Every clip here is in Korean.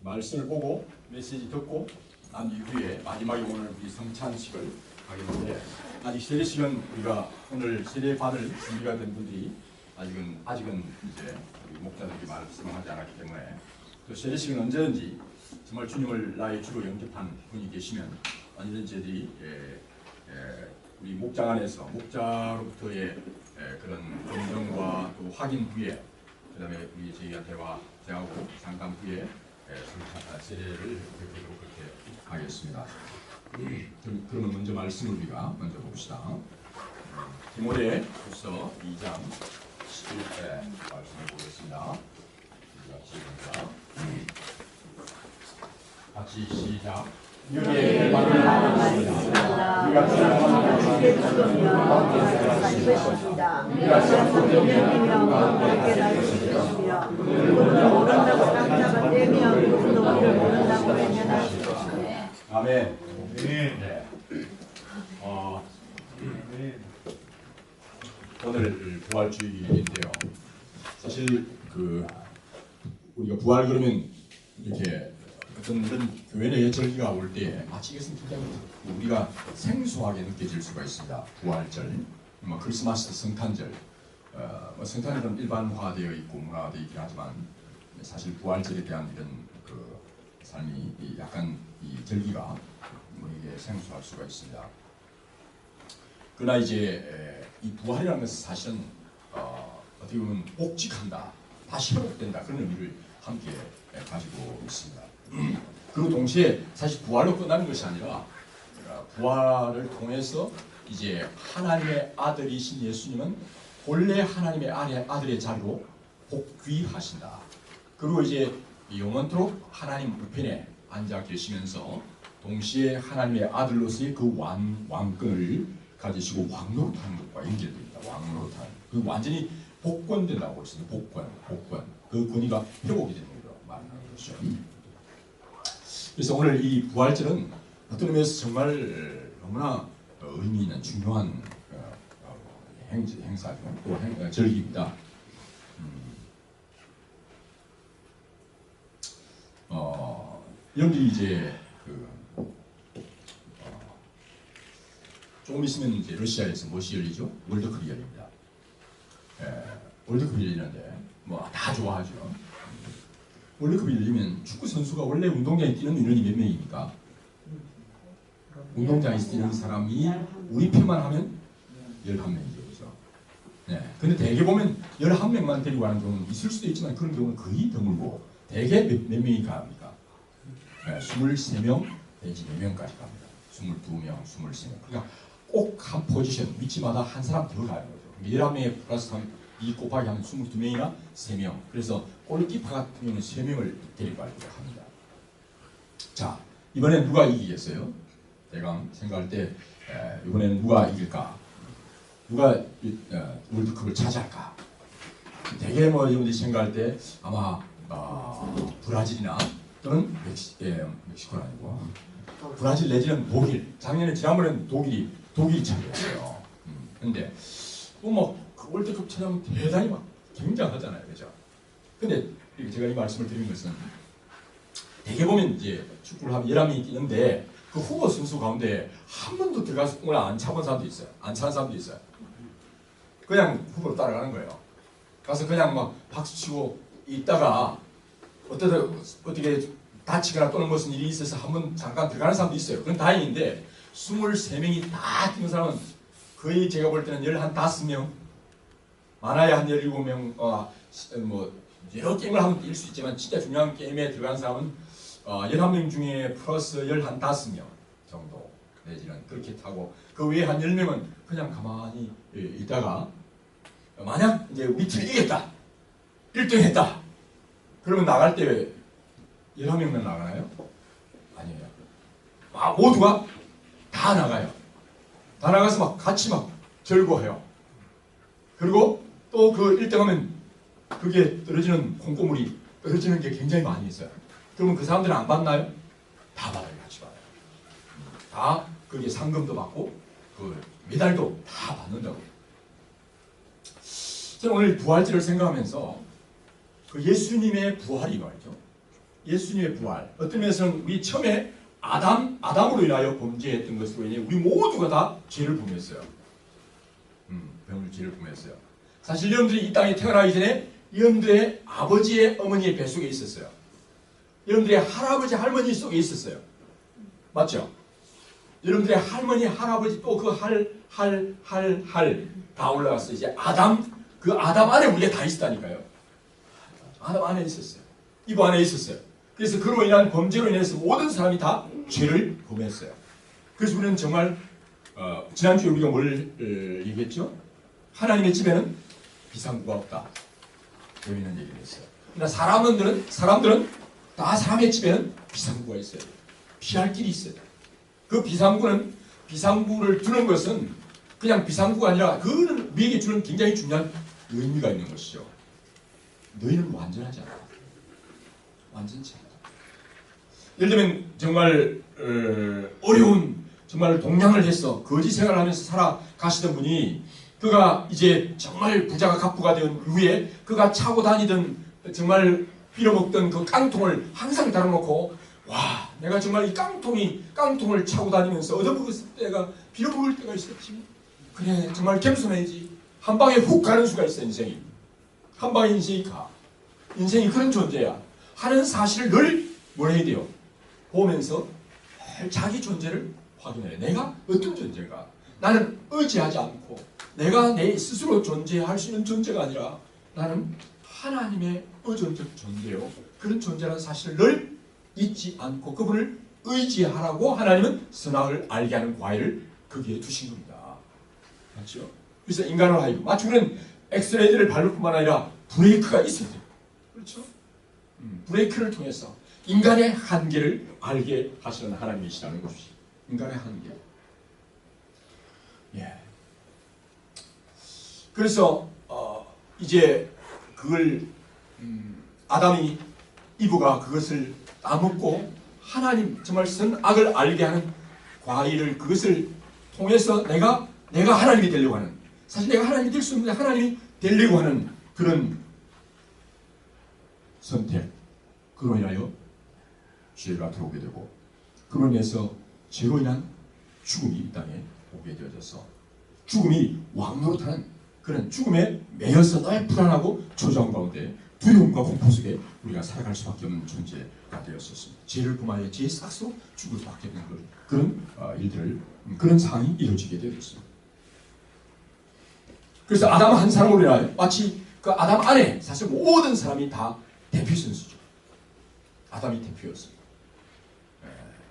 말씀을 보고 메시지 듣고 난 이후에 마지막에 오늘 우리 성찬식을 하겠는데, 아직 세례식은 우리가 오늘 세례 받을 준비가 된 분들이 아직은 이제 우리 목자들이 말씀하지 않았기 때문에, 그 세례식은 언제든지 정말 주님을 나의 주로 영접한 분이 계시면 언제든지 저희들이 우리 목장 안에서 목자로부터의 그런 검증과 또 확인 후에, 그 다음에 우리 저희가 대화하고 상담 후에 세례를 베풀도록 그렇게 하겠습니다. 그러면 먼저 말씀을 우리가 먼저 봅시다. 디모데후서 2장 11절 말씀을 보겠습니다. 같이 시작. 너희의 말을 있습니다. 우리가 주께 죽으며 살릴 것이다. 우리가 생명이며 함께 날 것이며 누구도 모른다고 한 자가 되며 누구도 우리를 모른다고 외면할 것이네. 아멘. 네. 오늘 부활주일인데요. 사실 우리가 부활 그러면 이렇게 어떤 이런 교회 내의 절기가 올 때 마치 이것은 굉장히 우리가 생소하게 느껴질 수가 있습니다. 부활절, 크리스마스, 성탄절, 성탄절은 일반화되어 있고 문화되어 있긴 하지만 사실 부활절에 대한 이런 그 삶이 약간 이 절기가 우리에게 생소할 수가 있습니다. 그러나 이제 이 부활이라는 것은 사실은 어떻게 보면 복직한다, 다시 회복된다, 그런 의미를 함께 가지고 있습니다. 그리고 동시에 사실 부활로 끝나는 것이 아니라 부활을 통해서 이제 하나님의 아들이신 예수님은 본래 하나님의 아들의 자리로 복귀하신다. 그리고 이제 영원토록 하나님 우편에 앉아 계시면서 동시에 하나님의 아들로서의 그 왕권을 가지시고 왕노릇하는 것과 연결됩니다. 왕노릇하는. 그 완전히 복권된다고 볼 수 있습니다. 복권. 그 권위가 회복이 되는 걸로 말하는 것이죠. 그래서 오늘 이 부활절은 어떤 의미에서 정말 너무나 의미 있는 중요한 행사죠. 또 절기입니다. 여러분들이 이제 조금 있으면 이제 러시아에서 무엇이 열리죠? 월드컵이 열립니다. 월드컵이 열리는데 뭐 다 좋아하죠. 월드컵이 열리면 축구 선수가 원래 운동장에 뛰는 인원이 몇 명입니까? 운동장에서 뛰는 사람이 우리 편만 하면 11명이죠. 그렇죠? 네. 근데 대개 보면 11명만 데리고 가는 경우는 있을 수도 있지만 그런 경우는 거의 드물고 대개 몇 명이 갑니까? 23명 내지 4명까지 갑니다. 22명, 23명. 그러니까 꼭 한 포지션, 위치마다 한 사람 더 가는 거죠. 11명 플러스 2 곱하기 하면 22명이나 3명. 그래서 골키퍼 같은 경우는 3명을 데리고 가려고 합니다. 자, 이번엔 누가 이기겠어요? 대강 생각할 때 이번에는 누가 이길까? 누가 월드컵을 차지할까? 대개 뭐 여러분들이 생각할 때 아마 브라질이나 또는 멕시코는 아니고 브라질 내지는 독일. 지난번에는 독일이 차지했어요. 근데 뭐 그 월드컵 차지하면 대단히 막 굉장하잖아요, 그죠? 근데 제가 이 말씀을 드린 것은 대개 보면 이제 축구를 하면 11명이 뛰는데 그 후보 선수 가운데 한 번도 들어가서 공을 안 차본 사람도 있어요. 안 차는 사람도 있어요. 그냥 후보로 따라가는 거예요. 가서 그냥 막 박수치고 있다가 어떻게 다치거나 또는 무슨 일이 있어서 한 번 잠깐 들어가는 사람도 있어요. 그건 다행인데 23명이 다 뛰는 사람은 거의 제가 볼 때는 15명, 많아야 한 17명, 뭐 여러 게임을 하면 뛸 수 있지만 진짜 중요한 게임에 들어가는 사람은 11명 중에 플러스 15명 정도 내지는 그렇게 타고, 그 외에 한 10명은 그냥 가만히 있다가 만약 이제 우리 팀이 이겼다, 1등 했다, 그러면 나갈 때 11명만 나가나요? 아니에요. 모두가 다 나가요. 다 나가서 막 같이 막 절구해요. 그리고 또 그 1등하면 그게 떨어지는 콩고물이 떨어지는 게 굉장히 많이 있어요. 그러면 그 사람들은 안 받나요? 다 받아요. 같이 받아요. 다 그게 상금도 받고 그 메달도 다 받는다고. 저는 오늘 부활절을 생각하면서 그 예수님의 부활이 말이죠. 예수님의 부활, 어떤 면에서는 우리 처음에 아담으로 인하여 범죄했던 것으로 인해 우리 모두가 다 죄를 범했어요. 죄를 범했어요. 사실 여러분들이 이 땅에 태어나기 전에 여러분들의 아버지의 어머니의 뱃속에 있었어요. 여러분들의 할아버지 할머니 속에 있었어요. 맞죠? 여러분들의 할머니 할아버지 또 그 다 올라갔어요. 이제 그 아담 안에 우리가 다 있었다니까요. 아담 안에 있었어요. 이브 안에 있었어요. 그래서 그로 인한 범죄로 인해서 모든 사람이 다 죄를 범했어요. 그래서 우리는 정말 지난주에 우리가 뭘 얘기했죠? 하나님의 집에는 비상구가 없다. 재미있는 얘기를 했어요. 그러나 사람들은 다 사람의 집에는 비상구가 있어요. 피할 길이 있어요. 그 비상구를 두는 것은 그냥 비상구가 아니라 그는 우리에게 주는 굉장히 중요한 의미가 있는 것이죠. 너희는 완전하지 않아. 완전치 않아. 예를 들면 정말 어려운 정말 동량을 해서 거지 생활을 하면서 살아가시던 분이 그가 이제 정말 부자가 갑부가 된 후에 그가 차고 다니던 정말 빌어먹던 그 깡통을 항상 달아놓고 와 내가 정말 이 깡통을 차고 다니면서 얻어먹을 때가 빌어먹을 때가 있었지. 그래 정말 겸손해야지. 한 방에 훅 가는 수가 있어 인생이. 한 방에 인생이 가. 인생이 그런 존재야. 하는 사실을 늘 뭘 해야 돼요? 보면서 자기 존재를 확인해요. 내가 어떤 존재인가? 나는 의지하지 않고 내가 내 스스로 존재할 수 있는 존재가 아니라 나는 하나님의 의존적 존재요. 그런 존재라는 사실을 늘 잊지 않고 그분을 의지하라고 하나님은 선악을 알게 하는 과일을 거기에 두신 겁니다. 맞죠? 그래서 인간을 하여 마치 우리는 엑스레이를 밟을 뿐만 아니라 브레이크가 있어야 돼요. 그렇죠? 브레이크를 통해서 인간의 한계를 알게 하시는 하나님이시라는 것이 인간의 한계. 예. 그래서 이제 그걸 아담이 이브가 그것을 따먹고 하나님 정말 선악을 알게 하는 과일을 그것을 통해서 내가 하나님이 되려고 하는 사실 내가 하나님이 될 수 없는데 하나님이 되려고 하는 그런 선택 그로 인하여 죄가 들어오게 되고 그로 인해서 죄로 인한 죽음이 이 땅에 오게 되어져서 죽음이 왕노릇하는 그런 죽음에 매여서 늘 불안하고 초조한 가운데 두려움과 공포 속에 우리가 살아갈 수밖에 없는 존재가 되었었습니다. 죄를 범하여 죄의 싹으로 죽을 수밖에 없는 그런 일들을 그런 상황이 이루어지게 되었습니다. 그래서 아담 한 사람으로 인하여 마치 그 아담 안에 사실 모든 사람이 다 대표 선수죠. 아담이 대표였습니다.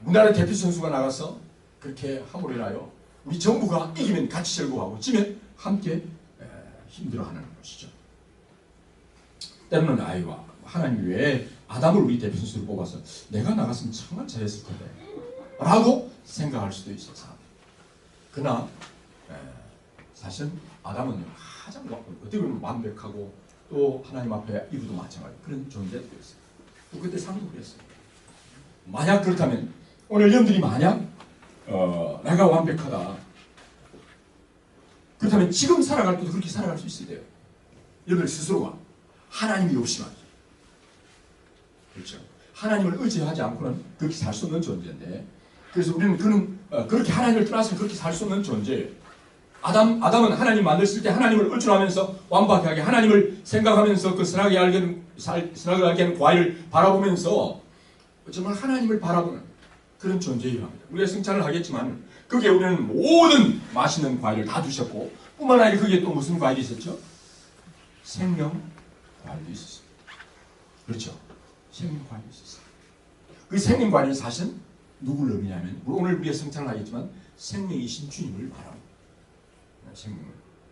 우리나라 대표 선수가 나가서 그렇게 함으로 인하여 우리 정부가 이기면 같이 절구하고 지면 함께 힘들어하는 것이죠. 때로는 아이와 하나님 왜 아담을 우리 대표 선수로 뽑아서 내가 나갔으면 정말 잘했을 텐데 라고 생각할 수도 있어요. 그러나 사실 아담은 가장 어떻게 보면 완벽하고 또 하나님 앞에 이브도 마찬가지 그런 존재였어요. 또 그때 상도 그랬어요. 만약 그렇다면 오늘 여러분들이 만약 내가 완벽하다 그렇다면 지금 살아갈 때도 그렇게 살아갈 수 있어야 돼요. 여러분들 스스로가 하나님이 없이 말이죠. 그렇죠. 하나님을 의지하지 않고는 그렇게 살 수 없는 존재인데 그래서 우리는 그렇게 하나님을 떠나서 그렇게 살 수 없는 존재예요. 아담은 하나님 만들었을 때 하나님을 의존하면서 완벽하게 하나님을 생각하면서 그 선악을 알게 하는 과일을 바라보면서 정말 하나님을 바라보는 그런 존재이기도 합니다. 우리가 승찬을 하겠지만 거기에 우리는 모든 맛있는 과일을 다 주셨고 뿐만 아니라 거기에 또 무슨 과일이 있었죠? 생명 과일도 있었습니다. 그렇죠? 생명 과일이 있었어요. 그 생명 과일은 사실은 누구를 의미하면 오늘 우리가 승찬을 하겠지만 생명이신 주님을 바라봅니다. 생명을.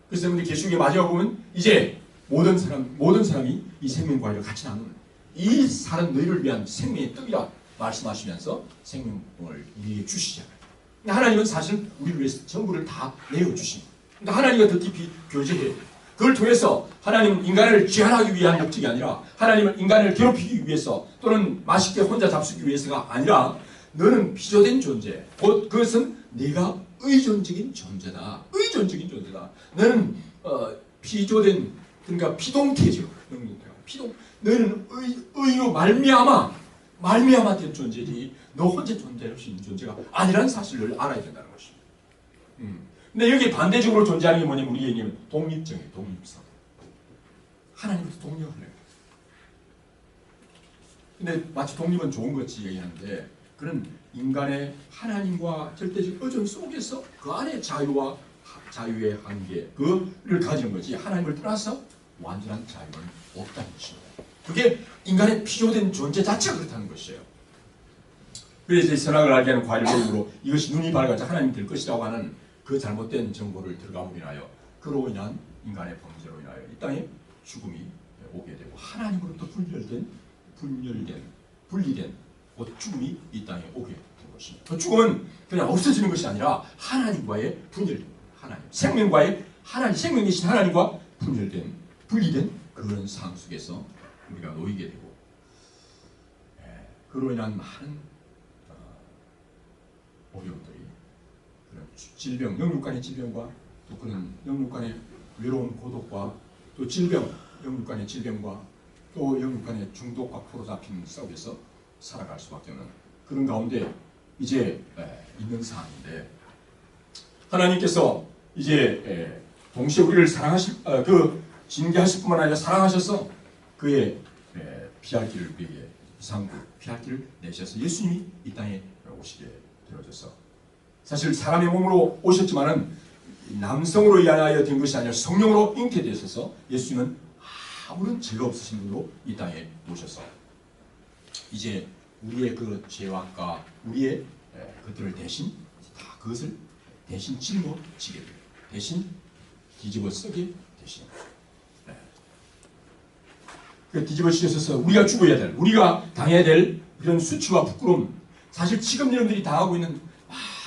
그래서 여러분들 계시록의 마지막 보면 이제 모든 사람이 이 생명 과일을 같이 나누는 이 사람 너희를 위한 생명의 떡이라 말씀하시면서 생명을 우리에게 주시잖아요. 하나님은 사실 우리를 위해서 전부를 다 내어주십니다. 그러니까 하나님과 더 깊이 교제해야 돼요. 그걸 통해서 하나님은 인간을 죄하기 위한 목적이 아니라 하나님은 인간을 괴롭히기 위해서 또는 맛있게 혼자 잡수기 위해서가 아니라 너는 피조된 존재 곧 그것은 내가 의존적인 존재다. 의존적인 존재다. 너는 피조된 그러니까 피동태죠. 너는 의로 말미암아 말미암아 된 존재지 너 혼자 존재할 수 있는 존재가 아니라는 사실을 알아야 된다는 것입니다. 근데 여기 반대적으로 존재하는 게 뭐냐면 우리 얘기는 독립정이에요. 독립성. 하나님부터 독립을 해요. 근데 마치 독립은 좋은 것이 얘기하는데 그런 인간의 하나님과 절대적 의존 속에서 그 안에 자유와 자유의 한계 그를 가지는 거지 하나님을 떠나서 완전한 자유는 없다는 것입니다. 그게 인간의 필요된 존재 자체가 그렇다는 것이에요. 그래서 선악을 알게 하는 과일 먹음으로 이것이 눈이 밝아져 하나님 될 것이라고 하는 그 잘못된 정보를 들어감으로 인하여 그로 인한 인간의 범죄로 인하여 이 땅에 죽음이 오게 되고 하나님으로부터 분리된 곧 죽음이 이 땅에 오게 된 것입니다. 그 죽음은 그냥 없어지는 것이 아니라 하나님과의 분열된 하나님 생명이신 하나님과 분리된 그런 상황 속에서 우리가 놓이게 되고 그로 인한 많은 어려움들이 그런 질병, 영육 간의 질병과 또 그런 영육 간의 외로운 고독과 또 질병, 영육 간의 질병과 또 영육 간의 중독과 포로잡힌 속에서 살아갈 수밖에 없는 그런 가운데 이제 있는 상황인데 하나님께서 이제 동시에 우리를 사랑하실 징계하실 뿐만 아니라 사랑하셔서 그의 피할 길을 우리에게 상구 피할 길을 내셔서 예수님이 이 땅에 오시게 되어져서 사실 사람의 몸으로 오셨지만은 남성으로 인하여 된 것이 아니라 성령으로 잉태되셔서 예수님은 아무런 죄가 없으신 분으로 이 땅에 오셔서 이제 우리의 그 죄악과 우리의 그들을 대신 다 그것을 대신 짊어지게 돼요. 대신 뒤집어 쓰게 되시는 거예요. 그 뒤집어 씌워서 우리가 죽어야 될, 우리가 당해야 될 이런 수치와 부끄러움, 사실 지금 여러분들이 당하고 있는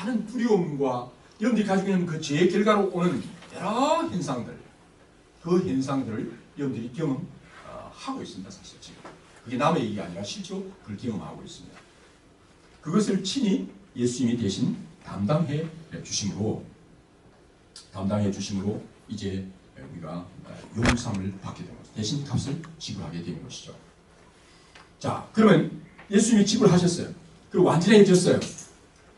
많은 두려움과 여러분들이 가지고 있는 그 죄의 결과로 오는 여러 현상들, 그 현상들을 여러분들이 경험하고 있습니다. 사실 지금 그게 남의 얘기가 아니라 실제로 그걸 경험하고 있습니다. 그것을 친히 예수님이 대신 담당해 주심으로 이제 우리가 용서함을 받게 되는 것이죠. 대신 값을 지불하게 되는 것이죠. 자, 그러면 예수님이 지불하셨어요. 그리고 완전해졌어요.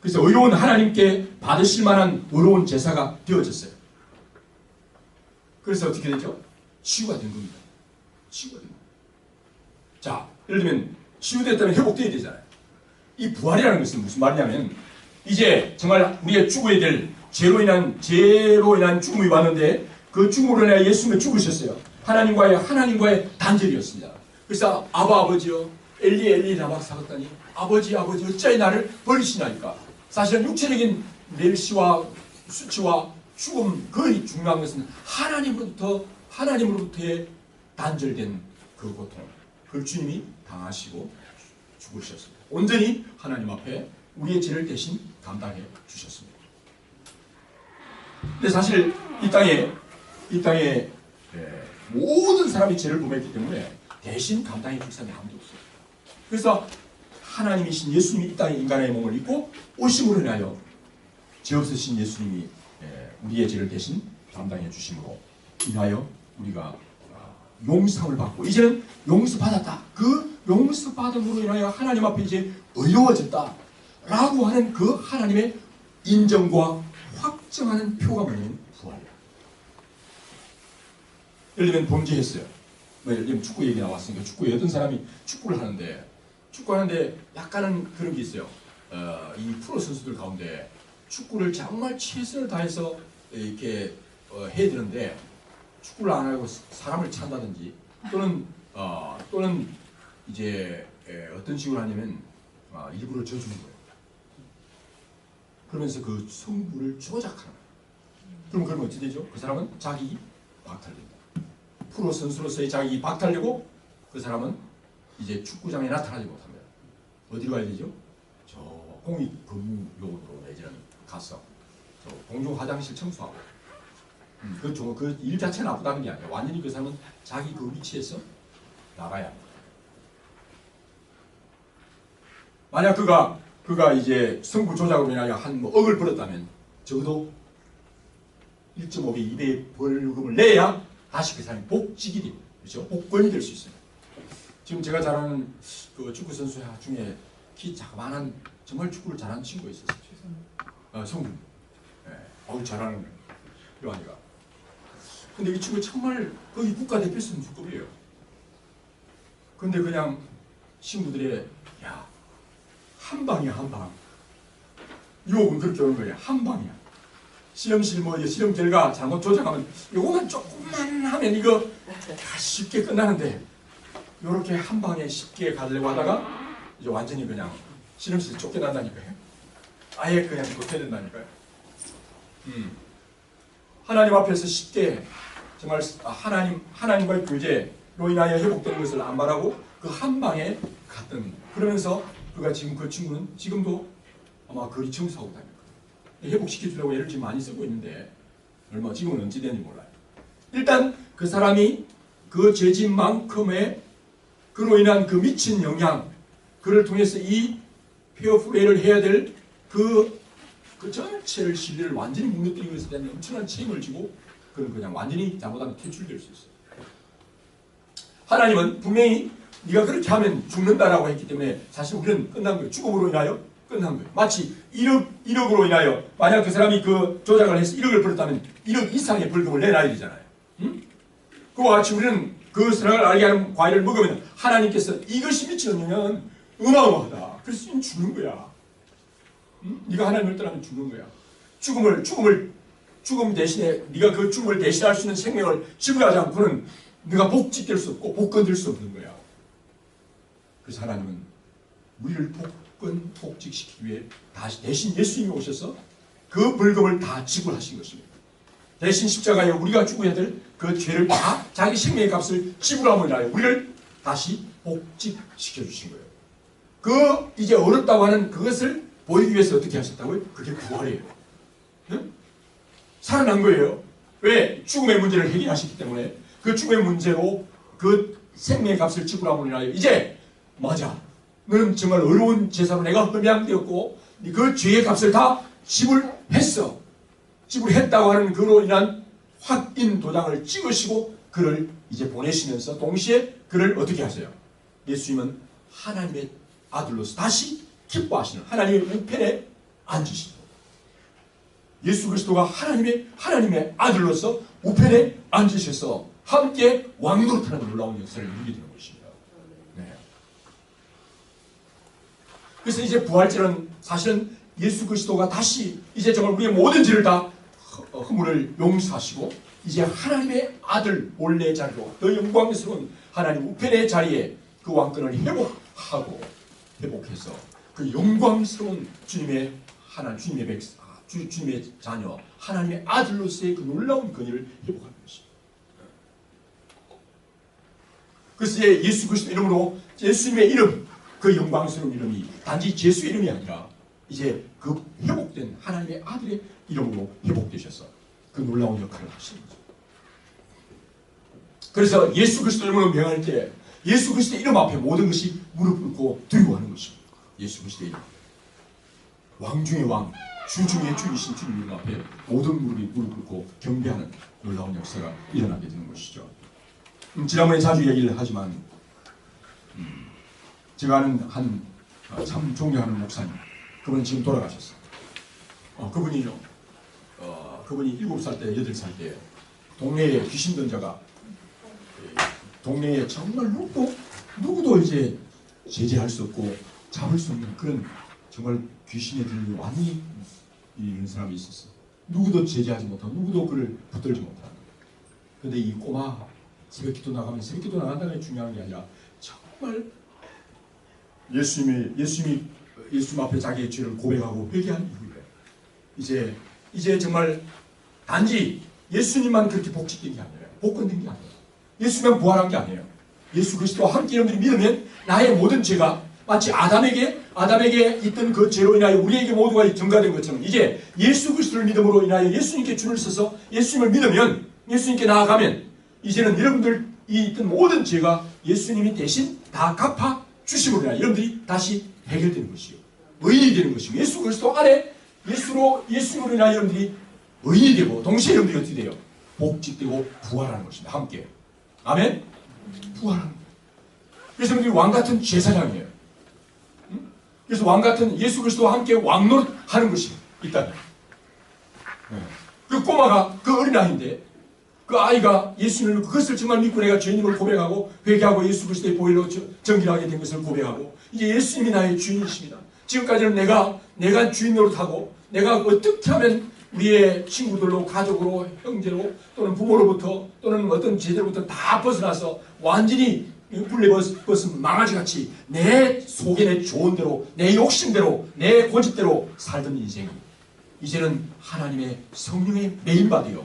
그래서 의로운 하나님께 받으실 만한 의로운 제사가 되어졌어요. 그래서 어떻게 되죠? 치유가 된 겁니다. 치유가 된 겁니다. 자, 예를 들면 치유됐다면 회복되어야 되잖아요. 이 부활이라는 것은 무슨 말이냐면 이제 정말 우리가 죽어야 될 죄로 인한 죽음이 왔는데 그 죽음으로 인해 예수님이 죽으셨어요. 하나님과의 단절이었습니다. 그래서 아버지여 엘리 라마 사갔다니 아버지 어찌하여 나를 버리시나이까. 사실은 육체적인 멸시와 수치와 죽음 거의 중요한 것은 하나님으로부터의 단절된 그 고통 그걸 주님이 당하시고 죽으셨습니다. 온전히 하나님 앞에 우리의 죄를 대신 감당해 주셨습니다. 근데 사실 이 땅에 모든 사람이 죄를 범했기 때문에 대신 감당해 줄 사람이 아무도 없어요. 그래서 하나님이신 예수님이 이 땅에 인간의 몸을 입고 오심으로 인하여 죄 없으신 예수님이 우리의 죄를 대신 감당해 주심으로 인하여 우리가 용서를 받고 이제는 용서받았다. 그 용서받음으로 인하여 하나님 앞에 이제 의로워졌다 라고 하는 그 하나님의 인정과 확정하는 표가 뭐냐면 부활이야. 예를 들면 범죄했어요. 예를 들면 축구 얘기 나왔으니까 축구에 어떤 사람이 축구를 하는데 약간은 그런 게 있어요. 이 프로 선수들 가운데 축구를 정말 최선을 다해서 이렇게 해야 되는데 축구를 안 하고 사람을 찬다든지 또는 이제 어떤 식으로 하냐면 일부러 져주는 거예요. 그러면서 그 성부를 조작하는 거예요. 그러면 어떻게 되죠? 그 사람은 자기 박탈됩니다. 프로 선수로서의 자기 박탈되고 그 사람은 이제 축구장에 나타나지 못합니다. 어디로 가야 되죠? 저 공익근무요원으로 내지는 가서 저 공중 화장실 청소하고 그 일 자체는 나쁘다는 게 아니에요. 완전히 그 사람은 자기 그 위치에서 나가야 합니다. 만약 그가 이제 성부 조작으로 인하여 한 억을 벌었다면 적어도 1.5배, 2배의 벌금을 내야 다시 그 사람이 복직이 됩니다. 그렇죠? 복권이 될 수 있어요. 지금 제가 잘 아는 그 축구 선수 중에 키 자그만한 정말 축구를 잘하는 친구가 있었어요. 성군. 네. 잘하는 거예요. 요한이가. 근데 이 친구 정말 거기 국가대표 선수급이에요. 근데 그냥 친구들의 야, 한 방이야, 한 방. 유혹은 그렇게 오는 거예요. 한 방이야. 실험실 실험 결과 잘못 조작하면 요거만 조금만 하면 이거 쉽게 끝나는데 요렇게 한 방에 쉽게 가려고 하다가 이제 완전히 그냥 실험실 쫓겨난다니까요. 아예 그냥 못해야 된다니까요. 하나님 앞에서 쉽게 정말 하나님과의 교제로 인하여 회복되는 것을 안 바라고 그 한 방에 갔던, 그러면서 그가 지금 그 친구는 지금도 아마 거리 청소하고 다닐 거예요. 회복시켜주려고 애를 지금 많이 쓰고 있는데 지금은 언제 되는지 몰라요. 일단 그 사람이 그 죄진만큼의 그로 인한 그 미친 영향, 그를 통해서 이 페어플레이를 해야 될 그 전체를 신뢰를 완전히 무너뜨리기 위해서 대한 엄청난 책임을 지고 그는 그냥 완전히 잘못하면 퇴출될 수 있어요. 하나님은 분명히 네가 그렇게 하면 죽는다라고 했기 때문에 사실 우리는 끝난 거예요. 죽음으로 인하여 끝난 거예요. 마치 1억으로 인하여 만약 그 사람이 그 조작을 해서 1억을 벌었다면 1억 이상의 벌금을 내놔야 되잖아요. 그와 같이 우리는 그 선악을 알게 하는 과일을 먹으면 하나님께서 이것이 미치는 영향은 어마어마하다. 그래서 죽는 거야. 네가 하나님을 떠나면 죽는 거야. 죽음 대신에 네가 그 죽음을 대신할 수 있는 생명을 지불하지 않고는 네가 복직될 수 없고 복권될 수 없는 거야. 그래서 하나님은 우리를 복직시키기 위해 대신 예수님이 오셔서 그 벌금을 다 지불하신 것입니다. 대신 십자가에 우리가 죽어야 될 그 죄를 다 자기 생명의 값을 지불함으로 인하여 우리를 다시 복직시켜 주신 거예요. 그 이제 어렵다고 하는 그것을 보이기 위해서 어떻게 하셨다고요? 그게 부활이에요. 응? 살아난 거예요. 왜? 죽음의 문제를 해결하셨기 때문에 그 죽음의 문제로 그 생명의 값을 지불함으로 인하여 이제 맞아. 너는 정말 어려운 제사로 내가 흠양되었고 그 죄의 값을 다 지불했어. 지불했다고 하는 그로 인한 확인 도장을 찍으시고 그를 이제 보내시면서 동시에 그를 어떻게 하세요? 예수님은 하나님의 아들로서 다시 기뻐하시는 하나님의 우편에 앉으시고 예수 그리스도가 하나님의 아들로서 우편에 앉으셔서 함께 왕노릇하는 놀라운 역사를 이루게 되는 것입니다. 네. 그래서 이제 부활절은 사실은 예수 그리스도가 다시 이제 정말 우리의 모든 죄를 다 허물을 용서하시고 이제 하나님의 아들 본래 자리로 더 영광스러운 하나님 우편의 자리에 그 왕권을 회복해서 그 영광스러운 주님의 주님의 자녀 하나님의 아들로서의 그 놀라운 권위를 회복하는 것입니다. 그래서 예수 그리스도 이름으로 예수님의 이름 그 영광스러운 이름이 단지 예수의 이름이 아니라 이제 그 회복된 하나님의 아들의 이름으로 회복되셔서 그 놀라운 역할을 하시는 거죠. 그래서 예수 그리스도 이름으로 명할 때 예수 그리스도의 이름 앞에 모든 것이 무릎 꿇고 두려워하는 것입니다. 예수 그리스도의 이름. 왕 중의 왕, 주 중의 주이신 주님 이름 앞에 모든 무릎이 무릎 꿇고 경배하는 놀라운 역사가 일어나게 되는 것이죠. 지난번에 자주 얘기를 하지만 제가 아는 참 존경하는 목사님, 그분은 지금 돌아가셨어요. 그분이 7살 때, 8살 때 동네에 귀신 든자가 동네에 정말 누구도 이제 제재할 수 없고 잡을 수 없는 그런 정말 귀신에 들려 완전히 이런 사람이 있었어요. 누구도 제재하지 못하고 누구도 그를 붙들지 못하는. 그런데 이 꼬마 새벽기도 나가면 새벽기도 나간다는 게 중요한 게 아니라 정말 예수님 앞에 자기의 죄를 고백하고 회개한 이후에 이제 정말 단지 예수님만 그렇게 복직된 게 아니에요. 복권된 게 아니에요. 예수님만 부활한 게 아니에요. 예수 그리스도와 함께 여러분들이 믿으면 나의 모든 죄가 마치 아담에게 있던 그 죄로 인하여 우리에게 모두가 전가된 것처럼 이제 예수 그리스도를 믿음으로 인하여 예수님께 줄을 서서 예수님을 믿으면 예수님께 나아가면 이제는 여러분들이 있던 모든 죄가 예수님이 대신 다 갚아 주심으로 인하여 여러분들이 다시 해결되는 것이요. 의인이 되는 것이고 예수 그리스도 안에 예수님으로 인하여 여러분들이 의인이 되고 동시에 여러분들이 어떻게 돼요? 복직되고 부활하는 것입니다. 함께. 아멘? 부활하는 거예요. 그래서 우리 왕 같은 제사장이에요. 응? 그래서 왕 같은 예수 그리스도와 함께 왕노릇하는 것이 있다. 그 꼬마가 그 어린아이인데 그 아이가 예수님을 그것을 정말 믿고 내가 죄인임을 고백하고 회개하고 예수 그리스도의 보혈로 정결하게 된 것을 고백하고 이제 예수님이 나의 주인이십니다. 지금까지는 내가 주인 노릇하고 내가 어떻게 하면 우리의 친구들로 가족으로 형제로 또는 부모로부터 또는 어떤 제대로부터 다 벗어나서 완전히 불레벗은 망아지같이 내 속에 내 좋은 대로 내 욕심대로 내 고집대로 살던 인생이 이제는 하나님의 성령의 메인바디요.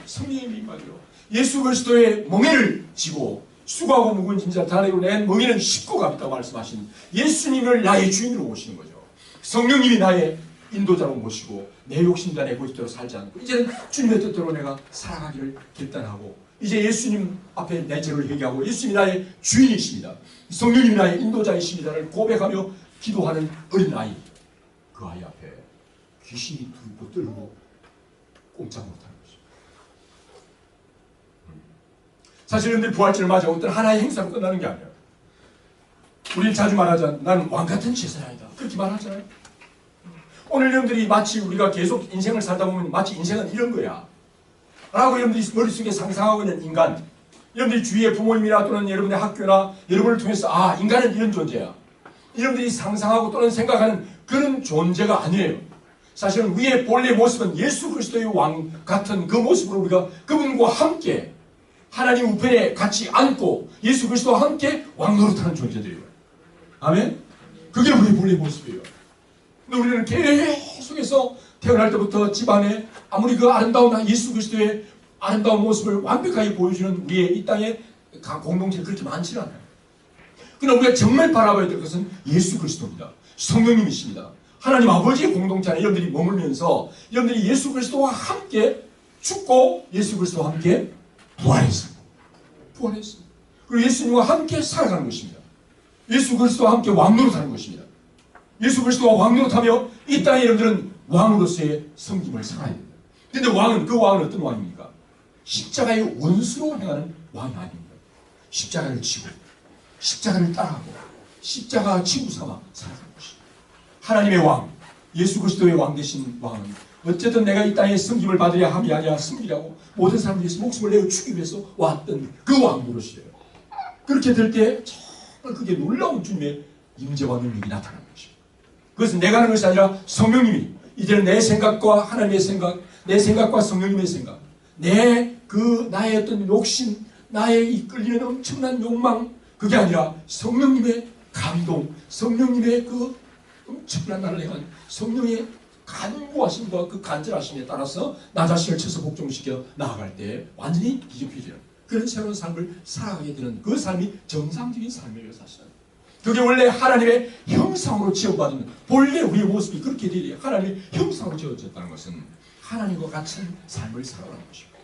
성령의 메인바디요. 예수 그리스도의 멍에를 지고 수고하고 무거운 짐을 다 내고 내 멍에는 싣고 가겠다고 말씀하신 예수님을 나의 주인으로 모시는 거죠. 성령님이 나의 인도자로 모시고 내 욕심과 내 고집대로 살지 않고 이제는 주님의 뜻대로 내가 살아가기를 결단하고 이제 예수님 앞에 내 죄를 회개하고 예수님이 나의 주인이십니다. 성령님이 나의 인도자이십니다를 고백하며 기도하는 어린아이. 그 아이 앞에 귀신이 들고 떨고 꼼짝 못하는 것입니다. 사실 여러분들 부활절을 맞아 어떤 하나의 행사로 끝나는 게 아니에요. 우리 자주 말하자 나는 왕같은 제사장이다. 그렇게 말하잖아요. 오늘 여러분들이 마치 우리가 계속 인생을 살다 보면 마치 인생은 이런 거야 라고 여러분들이 머릿속에 상상하고 있는 인간, 여러분들이 주위의 부모님이나 또는 여러분의 학교나 여러분을 통해서 아 인간은 이런 존재야 여러분들이 상상하고 또는 생각하는 그런 존재가 아니에요. 사실은 우리의 본래 모습은 예수 그리스도의 왕 같은 그 모습으로 우리가 그분과 함께 하나님 우편에 같이 앉고 예수 그리스도와 함께 왕노릇하는 존재들이에요. 아멘? 그게 우리의 본래 모습이에요. 근데 우리는 계속해서 태어날 때부터 집안에 아무리 그 아름다운 예수 그리스도의 아름다운 모습을 완벽하게 보여주는 우리의 이 땅의 공동체는 그렇게 많지 않아요. 그러나 우리가 정말 바라봐야 될 것은 예수 그리스도입니다. 성령님이십니다. 하나님 아버지의 공동체 안에 여러분들이 머물면서 여러분들이 예수 그리스도와 함께 죽고 예수 그리스도와 함께 부활했습니다. 부활했습니다. 그리고 예수님과 함께 살아가는 것입니다. 예수 그리스도와 함께 왕노릇하는 것입니다. 예수 그리스도와 왕노릇하며 이 땅에 여러분들은 왕으로서의 섬김을 살아야 됩니다. 그런데 왕은 그 왕은 어떤 왕입니까? 십자가의 원수로 행하는 왕이 아닙니다. 십자가를 지고 십자가를 따라하고 십자가 친구 삼아 살아가는 것입니다. 하나님의 왕, 예수 그리스도의 왕 되신 왕은 어쨌든 내가 이 땅에 섬김을 받으려 함이 아니라 섬기려고 모든 사람을 위해서 목숨을 내어 주기 위해서 왔던 그 왕 노릇이에요. 그렇게 될 때 정말 그게 놀라운 주님의 임재와 능력이 나타나는 것입니다. 그것은 내가 하는 것이 아니라 성령님이 이제는 내 생각과 하나님의 생각, 내 생각과 성령님의 생각, 나의 어떤 욕심, 나의 이끌리는 엄청난 욕망, 그게 아니라 성령님의 감동, 성령님의 그 엄청난 나를 향한 성령의 간구하심과 그 간절하심에 따라서 나 자신을 쳐서 복종시켜 나아갈 때 완전히 뒤집혀지는 그런 새로운 삶을 살아가게 되는 그 삶이 정상적인 삶이에요. 사실은 그게 원래 하나님의 형상으로 지어받은 본래 우리의 모습이 그렇게 되어야 하나님의 형상으로 지어졌다는 것은 하나님과 같은 삶을 살아가는 것입니다.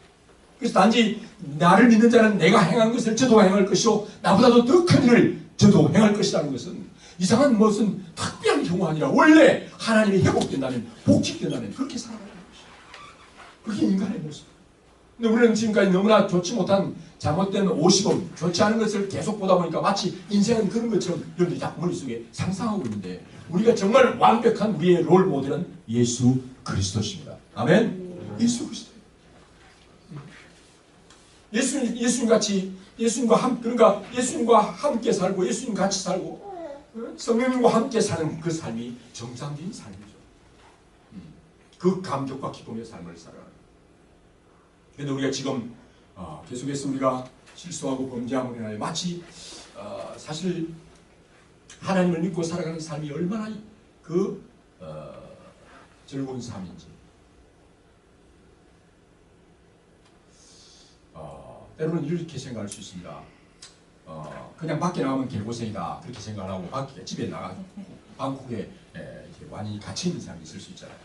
그래서 단지 나를 믿는 자는 내가 행한 것을 저도 행할 것이요 나보다도 더 큰 일을 저도 행할 것이라는 것은 이상한 무슨 특별한 경우 아니라 원래 하나님이 회복된다면 복직된다면 그렇게 살아가는 것이에요. 그게 인간의 모습. 근데 우리는 지금까지 너무나 좋지 못한 잘못된 50원, 좋지 않은 것을 계속 보다 보니까 마치 인생은 그런 것처럼 여러분들이 다 머릿속에 상상하고 있는데 우리가 정말 완벽한 우리의 롤 모델은 예수 그리스도십니다. 아멘? 예수 그리스도. 그러니까 예수님과 함께 살고 예수님 같이 살고 성령님과 함께 사는 그 삶이 정상적인 삶이죠. 그 감격과 기쁨의 삶을 살아가는. 그런데 우리가 지금 계속해서 우리가 실수하고 범죄하고 그러나요. 마치 사실 하나님을 믿고 살아가는 삶이 얼마나 즐거운 삶인지. 때로는 이렇게 생각할 수 있습니다. 그냥 밖에 나가면 개고생이다 그렇게 생각을 하고 밖에 집에 나가 방콕에 완전히 갇혀있는 사람이 있을 수 있잖아요.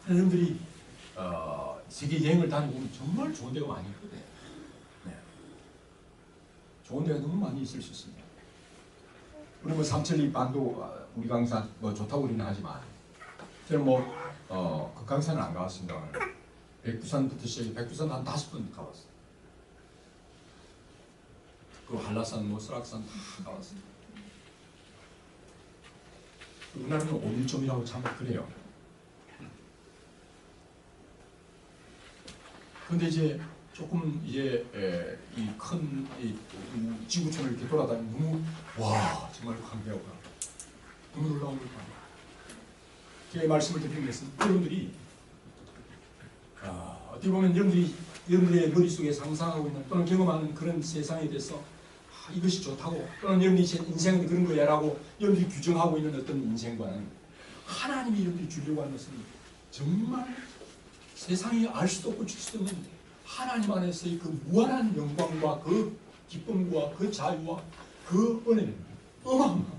여러분들이 세계 여행을 다니면 정말 좋은 데가 많이 있거든요. 네. 좋은 데가 너무 많이 있을 수 있습니다. 우리 뭐 삼천리 반도 우리 강사 뭐 좋다고 우리는 하지만 저는 그 강사는 안 가봤습니다. 백두산부터 시작해 백두산 한 5번 가봤어요. 그 한라산, 뭐 설악산 다 나왔습니다. 우리나라는 오밀조밀하고 참 그래요. 근데 이제 조금 이제 이 큰 지구촌을 이렇게 돌아다니면 너무 와 정말 광대하고 너무 놀라운 걸 봐요. 제가 이 말씀을 드리는 것은 여러분들이 어떻게 보면 여러분들의 머릿속에 상상하고 있는 또는 경험하는 그런 세상에 대해서 이것이 좋다고 또는 여러분이 제 인생은 그런 거야 라고 여러분들이 규정하고 있는 어떤 인생과는 하나님이 여러분들이 주려고 하는 것은 정말 세상이 알 수도 없고 줄 수도 없는 하나님 안에서의 그 무한한 영광과 그 기쁨과 그 자유와 그 은혜는 어마어마합니다.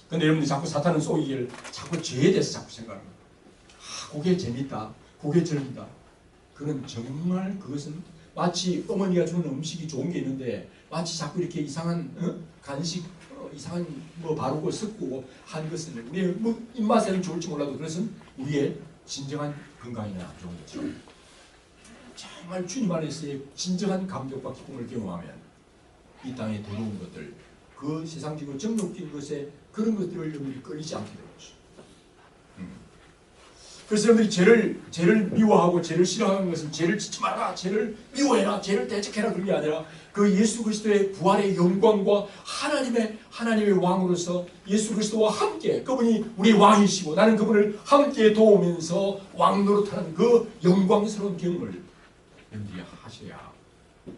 근데 여러분들이 자꾸 사탄은 속이기를 자꾸 죄에 대해서 자꾸 생각합니다. 그게 재밌다. 그게 즐기다. 그건 정말 그것은 마치 어머니가 주는 음식이 좋은 게 있는데 마치 자꾸 이렇게 이상한 간식 이상한 뭐 바르고 섞고 한 것은 우리의 뭐 입맛에는 좋을지 몰라도 그것은 우리의 진정한 건강에는 안 좋은 거죠. 정말 주님 안에서의 진정한 감격과 기쁨을 경험하면 이 땅의 더러운 것들 그 세상적으로 정욕적인 것에 그런 것들을 여러분이 끌리지 않게 되는 것이죠. 그래서 여러분들이 죄를 미워하고 죄를 싫어하는 것은 죄를 짓지 마라, 죄를 미워해라, 죄를 대적해라 그런 게 아니라 그 예수 그리스도의 부활의 영광과 하나님의 왕으로서 예수 그리스도와 함께 그분이 우리의 왕이시고 나는 그분을 함께 도우면서 왕 노릇하는 그 영광스러운 경험을 여러분들이 하셔야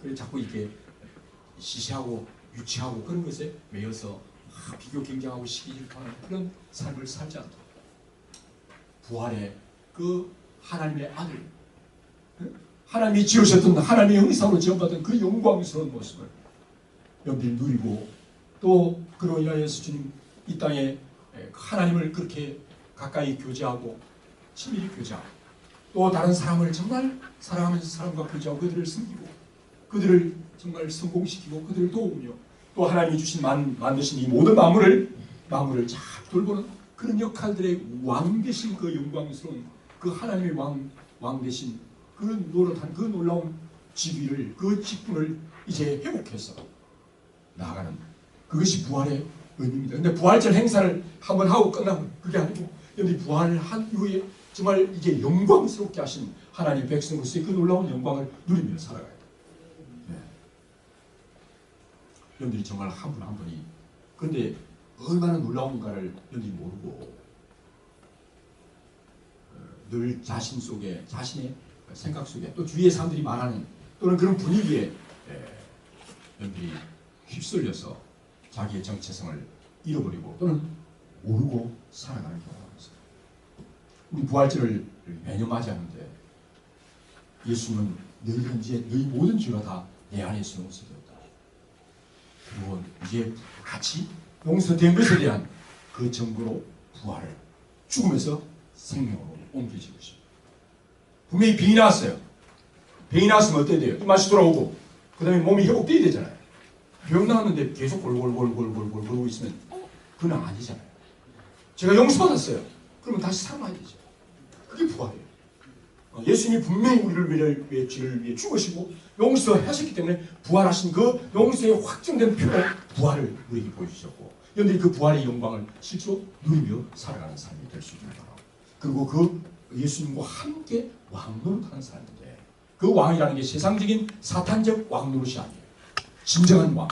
그래 자꾸 이렇게 시시하고 유치하고 그런 것에 매여서 비교 경쟁하고 시기 질투하는 그런 삶을 살지 않도록 부활의 그 하나님의 아들 하나님이 지으셨던 하나님의 형상으로 지어받은 그 영광스러운 모습을 여러분들이 누리고 또 그로 인하여서 주님 이 땅에 하나님을 그렇게 가까이 교제하고 친밀히 교제하고 또 다른 사람을 정말 사랑하면서 사람과 교제하고 그들을 섬기고 그들을 정말 성공시키고 그들을 도우며 또 하나님이 주신 만드신 이 모든 만물을 잘 돌보는 그런 역할들의 왕 되신 그 영광스러운 그 하나님의 왕 되신 그 노릇한 그 놀라운 지위를 그 직분을 이제 회복해서 나아가는 그것이 부활의 의미입니다. 근데 부활절 행사를 한번 하고 끝나면 그게 아니고 여기 부활을 한 이후에 정말 이제 영광스럽게 하신 하나님의 백성으로서의 그 놀라운 영광을 누리며 살아가요. 네. 여러분들이 정말 한 분 한 분이 그런데 얼마나 놀라운가를 여러분들이 모르고 늘 자신 속에 자신의 생각 속에 또 주위의 사람들이 말하는 또는 그런 분위기에 여러분들이 휩쓸려서 자기의 정체성을 잃어버리고 또는 모르고 살아가는 경우가 있습니다. 우리 부활절을 매년 맞이하는데 예수님은 너희 현재 너희 모든 죄가 다 내 안에서 용서되었다. 그리고 이제 같이 용서된 것에 대한 그 증거로 부활을 죽음에서 생명으로 옮겨진 것입니다. 분명히 병이 나왔어요. 병이 나왔으면 어때야 돼요? 입맛이 돌아오고 그 다음에 몸이 회복돼야 되잖아요. 병 나왔는데 계속 골골골골골골 그러고 있으면 그건 아니잖아요. 제가 용서받았어요. 그러면 다시 살아나야 되죠. 그게 부활이에요. 예수님이 분명히 우리를 위해 죄를 위해 죽으시고 용서하셨기 때문에 부활하신 그 용서의 확정된 표로 부활을 우리에게 보여주셨고 여러분들이 그 부활의 영광을 실제로 누리며 살아가는 삶이 될 수 있는 거라. 그리고 그 예수님과 함께 왕노릇하는 삶인데 그 왕이라는 게 세상적인 사탄적 왕노릇이 아니에요. 진정한 왕,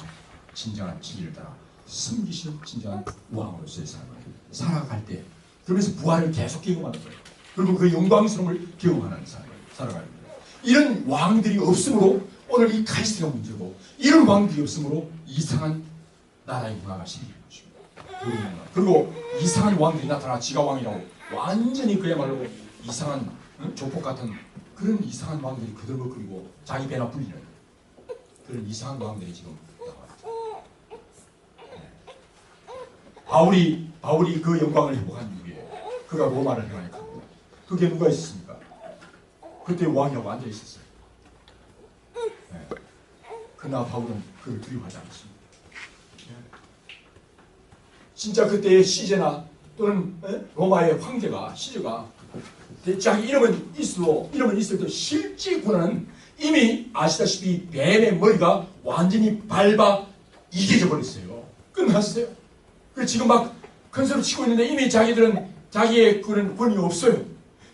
진정한 진리를 따라 섬기시는 진정한 왕으로서의 삶을 살아갈 때 그러면서 부활을 계속 경험하는 거예요. 그리고 그 영광스러움을 경험하는 삶을 살아가야 됩니다. 이런 왕들이 없으므로 오늘 이 카리스트가 문제고 이런 왕들이 없으므로 이상한 나라의 문화가 생기는 것입니다. 그리고 이상한 왕들이 나타나 지가 왕이라고 완전히 그야말로 이상한 조폭 같은 그런 이상한 왕들이 그들먹거리고 자기 배나 불리는 그런 이상한 왕들이 지금 나와요. 네. 바울이 그 영광을 회복한 이후에 그가 로마를 행하니까 그게 누가 있었습니까? 그때 왕이라고 앉아 있었어요. 네. 그러나 바울은 그를 두려워하지 않았습니다. 네. 진짜 그때의 시제나 또는 로마의 황제가 시제가 자기 이름은 있어도 실제 권한은 이미 아시다시피 뱀의 머리가 완전히 밟아 이겨져 버렸어요. 끝났어요. 그래서 지금 막 큰 소리 치고 있는데 이미 자기들은 자기의 그런 권위 없어요.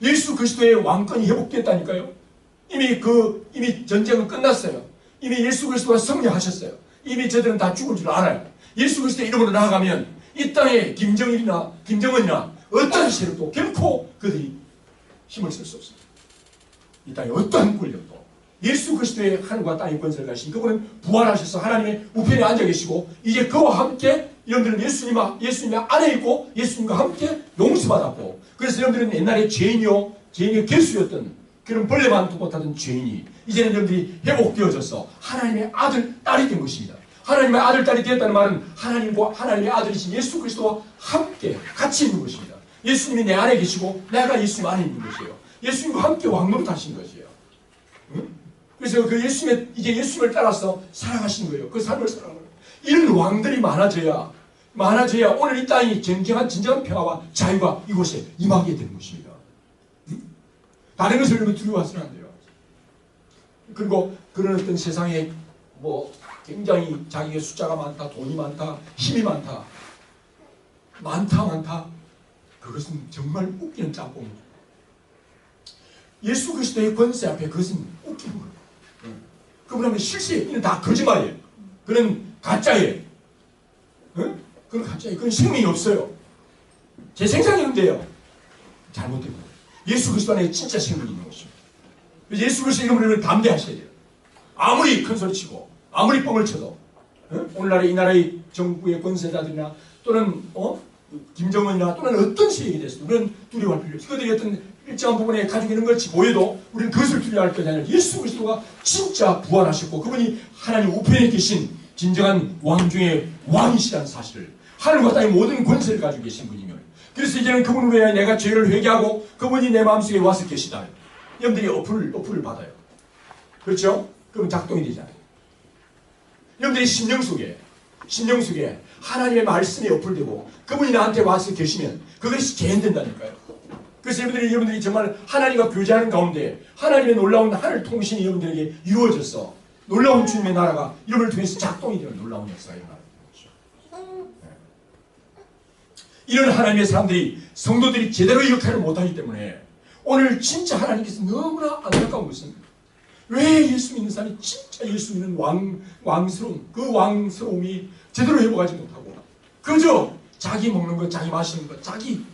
예수 그리스도의 왕권이 회복됐다니까요. 이미 전쟁은 끝났어요. 이미 예수 그리스도가 승리하셨어요. 이미 저들은 다 죽을 줄 알아요. 예수 그리스도의 이름으로 나아가면 이 땅에 김정은이나 어떤 세력도 결코 그들이 힘을 쓸 수 없습니다. 이 땅에 어떠한 권력도 예수 그리스도의 하늘과 땅의 권세를 가신 그분은 부활하셔서 하나님의 우편에 앉아 계시고 이제 그와 함께 여러분들은 예수님 안에 있고 예수님과 함께 용서받았고 그래서 여러분들은 옛날에 죄인의 괴수였던 그런 벌레만도 못하던 죄인이 이제는 여러분들이 회복되어져서 하나님의 아들, 딸이 된 것입니다. 하나님의 아들, 딸이 되었다는 말은 하나님의 아들이신 예수 그리스도와 함께 같이 있는 것입니다. 예수님이 내 안에 계시고 내가 예수님 안에 있는 것이에요. 예수님과 함께 왕노릇 하신 것이에요. 응? 그래서 그 이제 예수님을 따라서 살아가신 거예요. 그 삶을 살아가는 거예요. 이런 왕들이 많아져야 오늘 이 땅이 진정한 평화와 자유가 이곳에 임하게 되는 것입니다. 응? 다른 것을 여러분 두려워하시면 안 돼요. 그리고 그런 어떤 세상에 굉장히 자기의 숫자가 많다, 돈이 많다, 힘이 많다. 그것은 정말 웃기는 짬뽕이죠. 예수 그리스도의 권세 앞에 그것은 웃기는 거예요. 그분하면 실세, 이는 다 거짓말이에요. 그는 가짜예요. 그건 가짜예요. 그건 생명이 없어요. 제 생각인데요. 잘못된 거예요. 예수 그리스도 안에 진짜 생명이 있는 것입니다. 예수 그리스도 이름으로 담대하셔야 돼요. 아무리 큰 소리 치고 아무리 뻥을 쳐도 오늘날의 이 나라의 정부의 권세자들이나 또는 김정은이나 또는 어떤 세력이 됐어도 우리는 두려워할 필요 없어요. 그들이 어떤 일정한 부분에 가지고 있는 것이 보여도 우리는 그것을 두려워할 것이 아니라 예수 그리스도가 진짜 부활하셨고 그분이 하나님 우편에 계신 진정한 왕 중에 왕이시라는 사실을 하늘과 땅의 모든 권세를 가지고 계신 분이며 그래서 이제는 그분을 위하여 내가 죄를 회개하고 그분이 내 마음속에 와서 계시다. 여러분들이 어플을 받아요. 그렇죠? 그럼 작동이 되잖아요. 여러분들이 심령 속에 하나님의 말씀이 어플되고 그분이 나한테 와서 계시면 그것이 개인된다니까요. 그래서 여러분들이 정말 하나님과 교제하는 가운데 하나님의 놀라운 하늘 통신이 여러분들에게 이루어져서 놀라운 주님의 나라가 여러분을 통해서 작동이 되는 놀라운 역사가 일어나는 거죠. 이런 하나님의 사람들이 성도들이 제대로 역할을 못하기 때문에 오늘 진짜 하나님께서 너무나 안타까운 것은 왜 예수 믿는 사람이 진짜 예수 믿는 왕스러움 그 왕스러움이 제대로 회복하지 못하고 그저 자기 먹는 것 자기 마시는 것 자기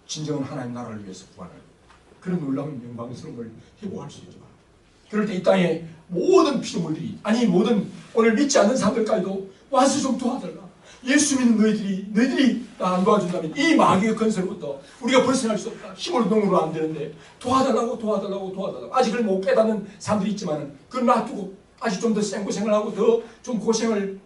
진정한 하나님 나라를 위해서 구하는 그런 놀라운 영광스러움을 회복할 수 있지만 그럴 때 이 땅에 모든 피조물들이 모든 오늘 믿지 않는 사람들까지도 와서 좀 도와달라. 예수 믿는 너희들이 나 안 도와준다면 이 마귀의 건설부터 우리가 벗어날 수 없다. 힘으로 농으로 안 되는데 도와달라고 아직을 못 깨닫는 사람들이 있지만은 그걸 놔두고 아직 좀 더 생고생을 하고 더 좀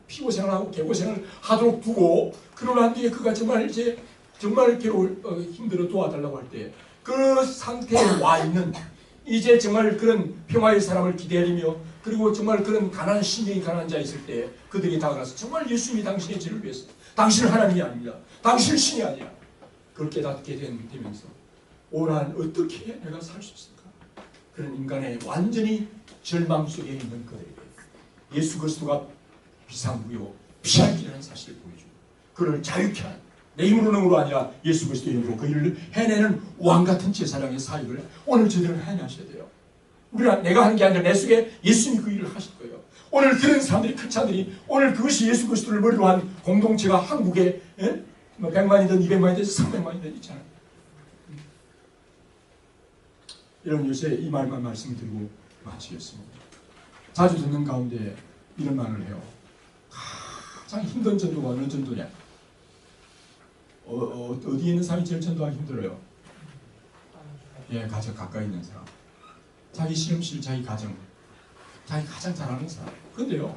피고생을 하고 개고생을 하도록 두고 그러고 난 뒤에 그가 정말 힘들어 도와달라고 할 때 그 상태에 와 있는 이제 정말 그런 평화의 사람을 기다리며 그리고 정말 그런 심령이 가난한 자 있을 때 그들이 다가가서 정말 예수님이 당신의 죄를 위해서 당신은 하나님이 아닙니다. 당신은 신이 아니야. 그걸 깨닫게 되면서 오란 어떻게 내가 살 수 있을까? 그런 인간의 완전히 절망 속에 있는 그들에게 예수 그리스도가 비상구요 피할기라는 사실을 보여주고 그를 자유케 하는 내 힘으로 능으로 아니라 예수 그리스도의 힘으로 그 일을 해내는 왕같은 제사장의 사역을 오늘 저들은 해내셔야 돼요. 내가 하는 게 아니라 내 속에 예수님이 그 일을 하실 거예요. 오늘 그런 사람들이 큰 차들이 오늘 그것이 예수 그리스도를 머리로 한 공동체가 한국에 100만이든 200만이든 300만이든 있잖아요. 이런 요새 이 말만 말씀드리고 마치겠습니다. 자주 듣는 가운데 이런 말을 해요. 가장 힘든 전도가 어느 전도냐? 어디에 있는 사람이 제일 전도하기 힘들어요? 가장 가까이 있는 사람. 자기 실험실, 자기 가정. 자기 가장 잘하는 사람. 근데요,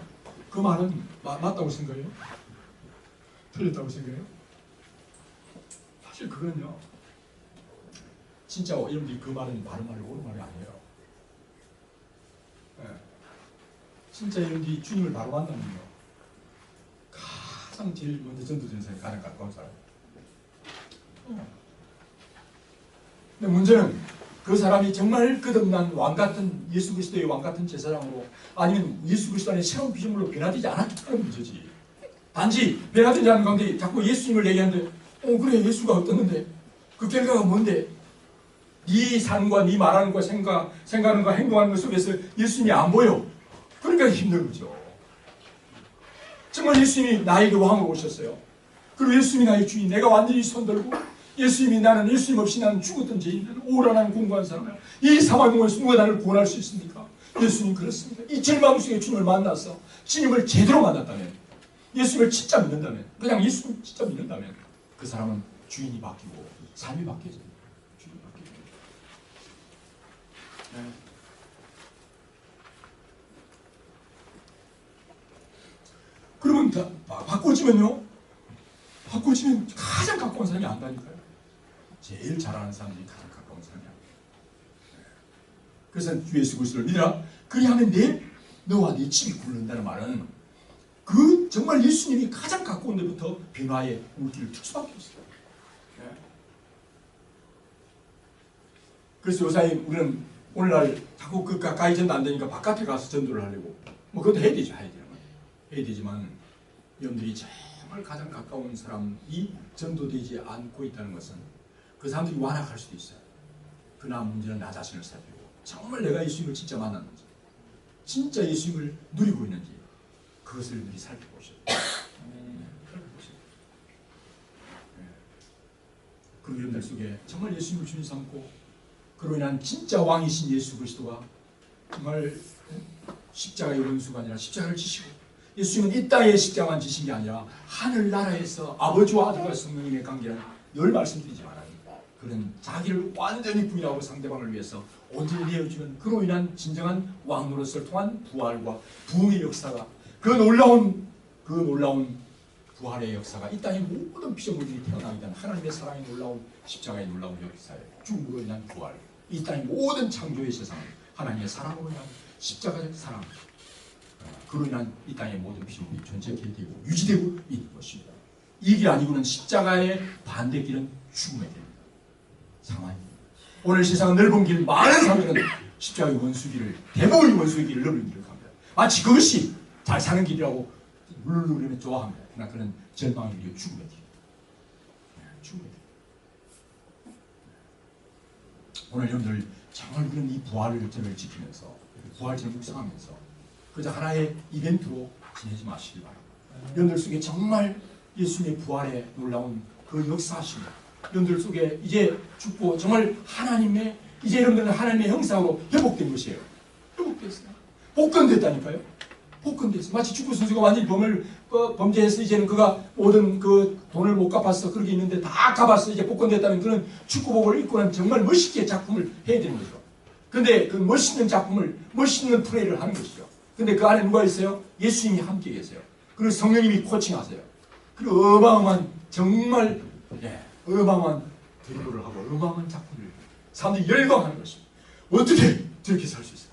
그 말은 맞다고 생각해요? 틀렸다고 생각해요? 사실 그건요, 진짜 여러분들이 그 말은 바른 말이 옳은 말이 아니에요. 진짜 여러분들이 주님을 바로 만나면요, 가장 제일 먼저 전도되는 사람이 가장 가까운 사람. 근데 문제는 그 사람이 정말 끝없는 왕같은 예수 그리스도의 왕같은 제사장으로 아니면 예수 그리스도 안에 새로운 피조물로 변화되지 않았다는 문제지. 단지 변화되지 않은 가운데 자꾸 예수님을 얘기하는데 그래 예수가 어떻는데 그 결과가 뭔데 네 삶과 네 말하는 거 생각하는 거 행동하는 것 속에서 예수님이 안 보여. 그러니까 힘든 거죠. 정말 예수님이 나에게 왕으로 오셨어요. 그리고 예수님이 나의 주인, 내가 완전히 손들고 예수님이 나는 예수님 없이 나는 죽었던 죄인들, 오라는 공부한 사람이야. 이 사망에서 누가 나를 구원할 수 있습니까? 예수님 그렇습니다. 이 절망 속에 주님을 만나서 주님을 제대로 만났다면, 예수님을 진짜 믿는다면, 그냥 예수님 진짜 믿는다면 그 사람은 주인이 바뀌고 삶이 바뀌어져요. 주인이 바뀌어져요. 네. 그러면 바꿔지면요, 바꿔지면 가장 가까운 사람이 안다니까요. 제일 잘하는 사람들이 가장 가까운 사람이야. 그래서 주 예수 그리스도를 믿으라. 그리하면 너와 네 집이 굴른다는 말은 그 정말 예수님이 가장 가까운 데부터 변화의 물길을 틀 수밖에 없어요. 네. 그래서 요사이 우리는 오늘날 자꾸 그 가까이 전도 안 되니까 바깥에 가서 전도를 하려고 뭐 그것도 해야 되죠. 해야 되지만 여러분들이 정말 가장 가까운 사람이 전도되지 않고 있다는 것은 그 사람들이 완악할 수도 있어요. 그러나 문제는 나 자신을 살피고 정말 내가 예수님을 진짜 만났는지, 진짜 예수님을 누리고 있는지 그것을 우리 살펴보셔야 돼요. 그 여러분들 속에 정말 예수님을 주님 삼고 그로 인한 진짜 왕이신 예수 그리스도가 정말 십자가의 원수가 아니라 십자가를 지시고, 예수님은 이 땅의 십자가만 지신 게 아니라 하늘나라에서 아버지와 아들과 성령님의 관계를 늘 말씀드리지만 그런 자기를 완전히 부인하고 상대방을 위해서 온전히 내어주는, 그로 인한 진정한 왕노릇을 통한 부활과 부흥의 역사가, 그 놀라운 부활의 역사가 이 땅의 모든 피조물들이 태어나게 된 하나님의 사랑의 놀라운 십자가의 놀라운 역사예요. 죽음으로 인한 부활, 이 땅의 모든 창조의 세상은 하나님의 사랑으로 인한 십자가적 사랑, 그로 인한 이 땅의 모든 피조물이 존재하게 되고 유지되고 있는 것입니다. 이 길 아니고는 십자가의 반대길은 죽음의 길입니다. 상황입니다. 오늘 세상은 넓은 길, 많은 사람들은 십자가의 원수길을, 대부분의 원수의 길을 넓은 길을 갑니다. 마치 그것이 잘 사는 길이라고 물르르면 좋아합니다. 그러나 그는 절망의 길이요, 죽음의 길. 죽음의 길. 오늘 여러분들 정말 우리는 이 부활을 지키면서, 부활절을 묵상하면서 그저 하나의 이벤트로 지내지 마시기 바랍니다. 여러분들 속에 정말 예수님의 부활의 놀라운 그 역사하십니다. 여러분들 속에 이제 죽고 정말 하나님의, 이제 여러분들은 하나님의 형상으로 회복된 것이에요. 회복됐어요. 복권됐다니까요. 복권됐어요. 마치 축구 선수가 완전히 범죄해서 이제는 그가 모든 그 돈을 못 갚았어. 그렇게 있는데 다 갚았어. 이제 복권됐다는 그런 축구복을 입고는 정말 멋있게 작품을 해야 되는 거죠. 근데 그 멋있는 작품을, 멋있는 플레이를 하는 것이죠. 근데 그 안에 누가 있어요? 예수님이 함께 계세요. 그리고 성령님이 코칭하세요. 그리고 어마어마한, 정말 어마어마한 드리블을 하고 어마어마한 작품을, 사람들이 열광하는 것입니다. 어떻게 저렇게 살 수 있어요?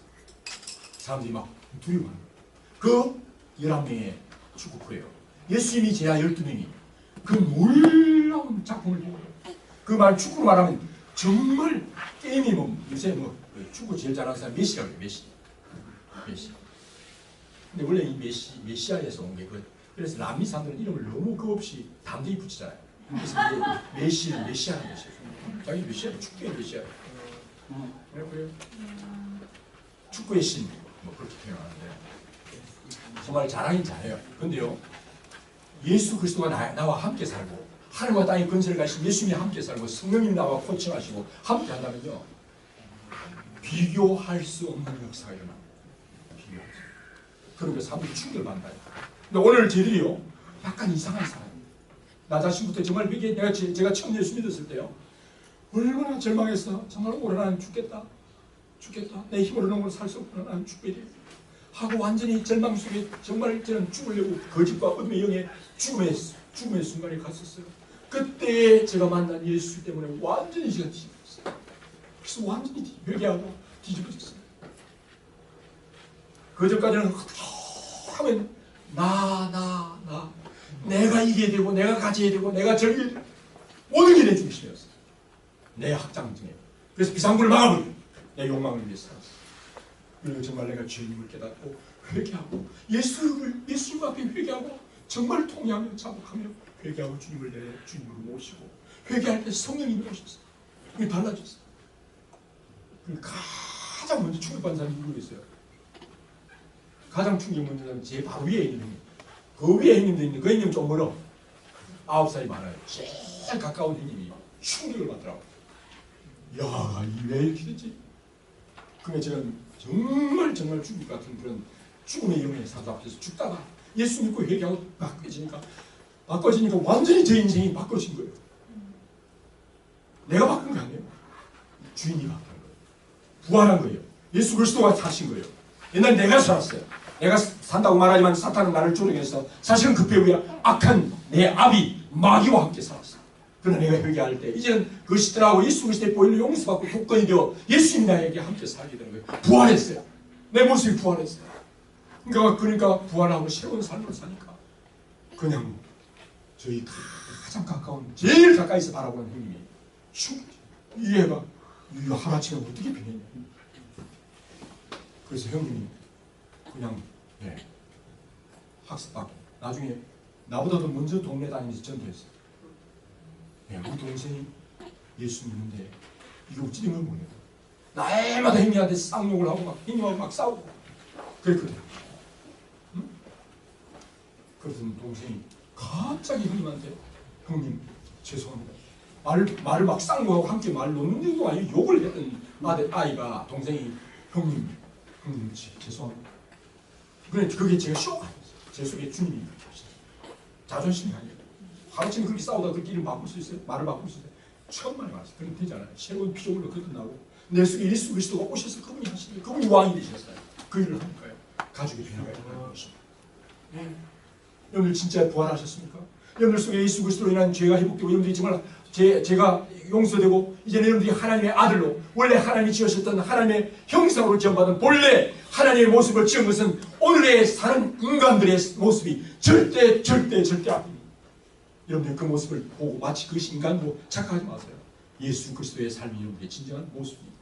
사람들이 막 두려워하는 거예요. 그 11명의 축구 프로예요. 예수님이 제야 12명이 그 놀라운 작품을 보고, 그 말 축구로 말하면 정말 게임이 요새 축구 제일 잘하는 사람 메시라고 해요. 메시. 근데 원래 이 메시아에서 온 게 그래서 남미 사람들은 이름을 너무 그 없이 담대히 붙이잖아요. 그래서 메시아는 것이에요. 자기 메시아는 축구의 메시아예요. 그래요? 축구의 신, 그렇게 표현하는데 정말 잘하긴 잘해요. 근데요, 예수 그리스도가 나와 함께 살고 하늘과 땅의 근세를 가신 예수님이 함께 살고 성령님이 나와 코칭하시고 함께 한다면요, 비교할 수 없는 역사가 일어납니다. 그러니까 사람들이 충격을 받는다. 근데 오늘 저희들이요, 약간 이상한 사람이에요. 나 자신부터 정말 이게 제가 처음 예수 믿었을 때요, 얼마나 절망해서 정말 오래 나는 죽겠다. 내 힘으로는 오늘 살 수 없구나. 나는 죽게 돼. 하고 완전히 절망 속에 정말 저는 죽으려고 거짓과 어둠의 영에 죽음의 순간에 갔었어요. 그때 제가 만난 예수 때문에 완전히 제가 뒤집어졌어요. 그래서 완전히 회개하고 뒤집어졌어요. 그전까지는 하면 나 내가 이게 되고 내가 가져야 되고 내가 저기 모든 게 내 중심이었어요. 내 학장 중에 그래서 비상구를 막아버려. 내 욕망을 위해서 살았어. 그리고 정말 내가 주님을 깨닫고 회개하고 예수님 앞에 회개하고 정말 통회하며 자복하며 회개하고 주님을 내 주님으로 모시고 회개할 때 성령님이 오셨어. 그게 달라졌어. 그리고 가장 먼저 충격받는 사람이 누구였어요? 가장 충격받는 사람이 제 바로 위에 있는 형님. 그 위에 형님도 있는데 그 형님 좀 멀어. 9살이 많아요. 제일 가까운 형님이 충격을 받더라고. 야, 왜 이렇게 됐지? 그러면 제가 정말 죽을 것 같은 그런 죽음의 영에 사로잡혀서 죽다가 예수 믿고 회개하고 바꿔지니까 완전히 제 인생이 바꿔진 거예요. 내가 바꾼 게 아니에요. 주인이 바꾼 거예요. 부활한 거예요. 예수 그리스도가 사신 거예요. 옛날 내가 살았어요. 내가 산다고 말하지만 사탄은 나를 조종해서 사실은 그 배후에 악한 내 아비 마귀와 함께 살았어요. 그러나 내가 회개할 때 이제는 그것이더라고 예수 그리스도의 보혈로 용서받고 독건이 되어 예수님이 나에게 함께 살게 되는 거예요. 부활했어요. 내 모습이 부활했어요. 그러니까 부활하고 새로운 삶을 사니까 그냥 저희 가장 가까운 제일 가까이서 바라보는 형님이 이 애가 이거 하나치가 어떻게 변했냐. 그래서 형님이 그냥 학습받고 나중에 나보다도 먼저 동네 다니면서 전도했어요. 우리 동생이 예수 믿는데 이게 어찌 된 걸 모르겠어. 날마다 형님한테 쌍욕을 하고 막 형님하고 막 싸우고 그랬거든요. 응? 그래서 동생이 갑자기 형님한테 형님 죄송합니다. 말을 막 쌍욕하고 함께 말 놓는 것도 아니고 욕을 했던 아이가 동생이 형님 죄송합니다. 그게 제가 쇼가 아니었어요. 제 속에 주님이 그렇게 하셨어요. 자존심이 아니에요. 하루치면 그렇게 싸우다가 그렇게 이름 바꿀 수 있어요? 말을 바꿀 수 있어요? 처음 말이 왔어요. 그럼 되잖아요. 새로운 피조물로 거듭나고 내 속에 예수 그리스도가 오셔서 그분이 하시는 그분이 왕이 되셨어요. 그 일을 하니까요. 가족의 변화가 일어나는 것입니다. 여러분들 진짜 부활하셨습니까? 여러분들 속에 예수 그리스도로 인한 죄가 회복되고 여러분들이 정말 제가 용서되고 이제는 여러분들이 하나님의 아들로 원래 하나님이 지으셨던 하나님의 형상으로 지음받은 본래 하나님의 모습을 지은 것은 오늘의 사는 인간들의 모습이 절대 아닙니다. 여러분들 그 모습을 보고 마치 그것이 인간으로 착각하지 마세요. 예수 그리스도의 삶이 여러분들의 진정한 모습입니다.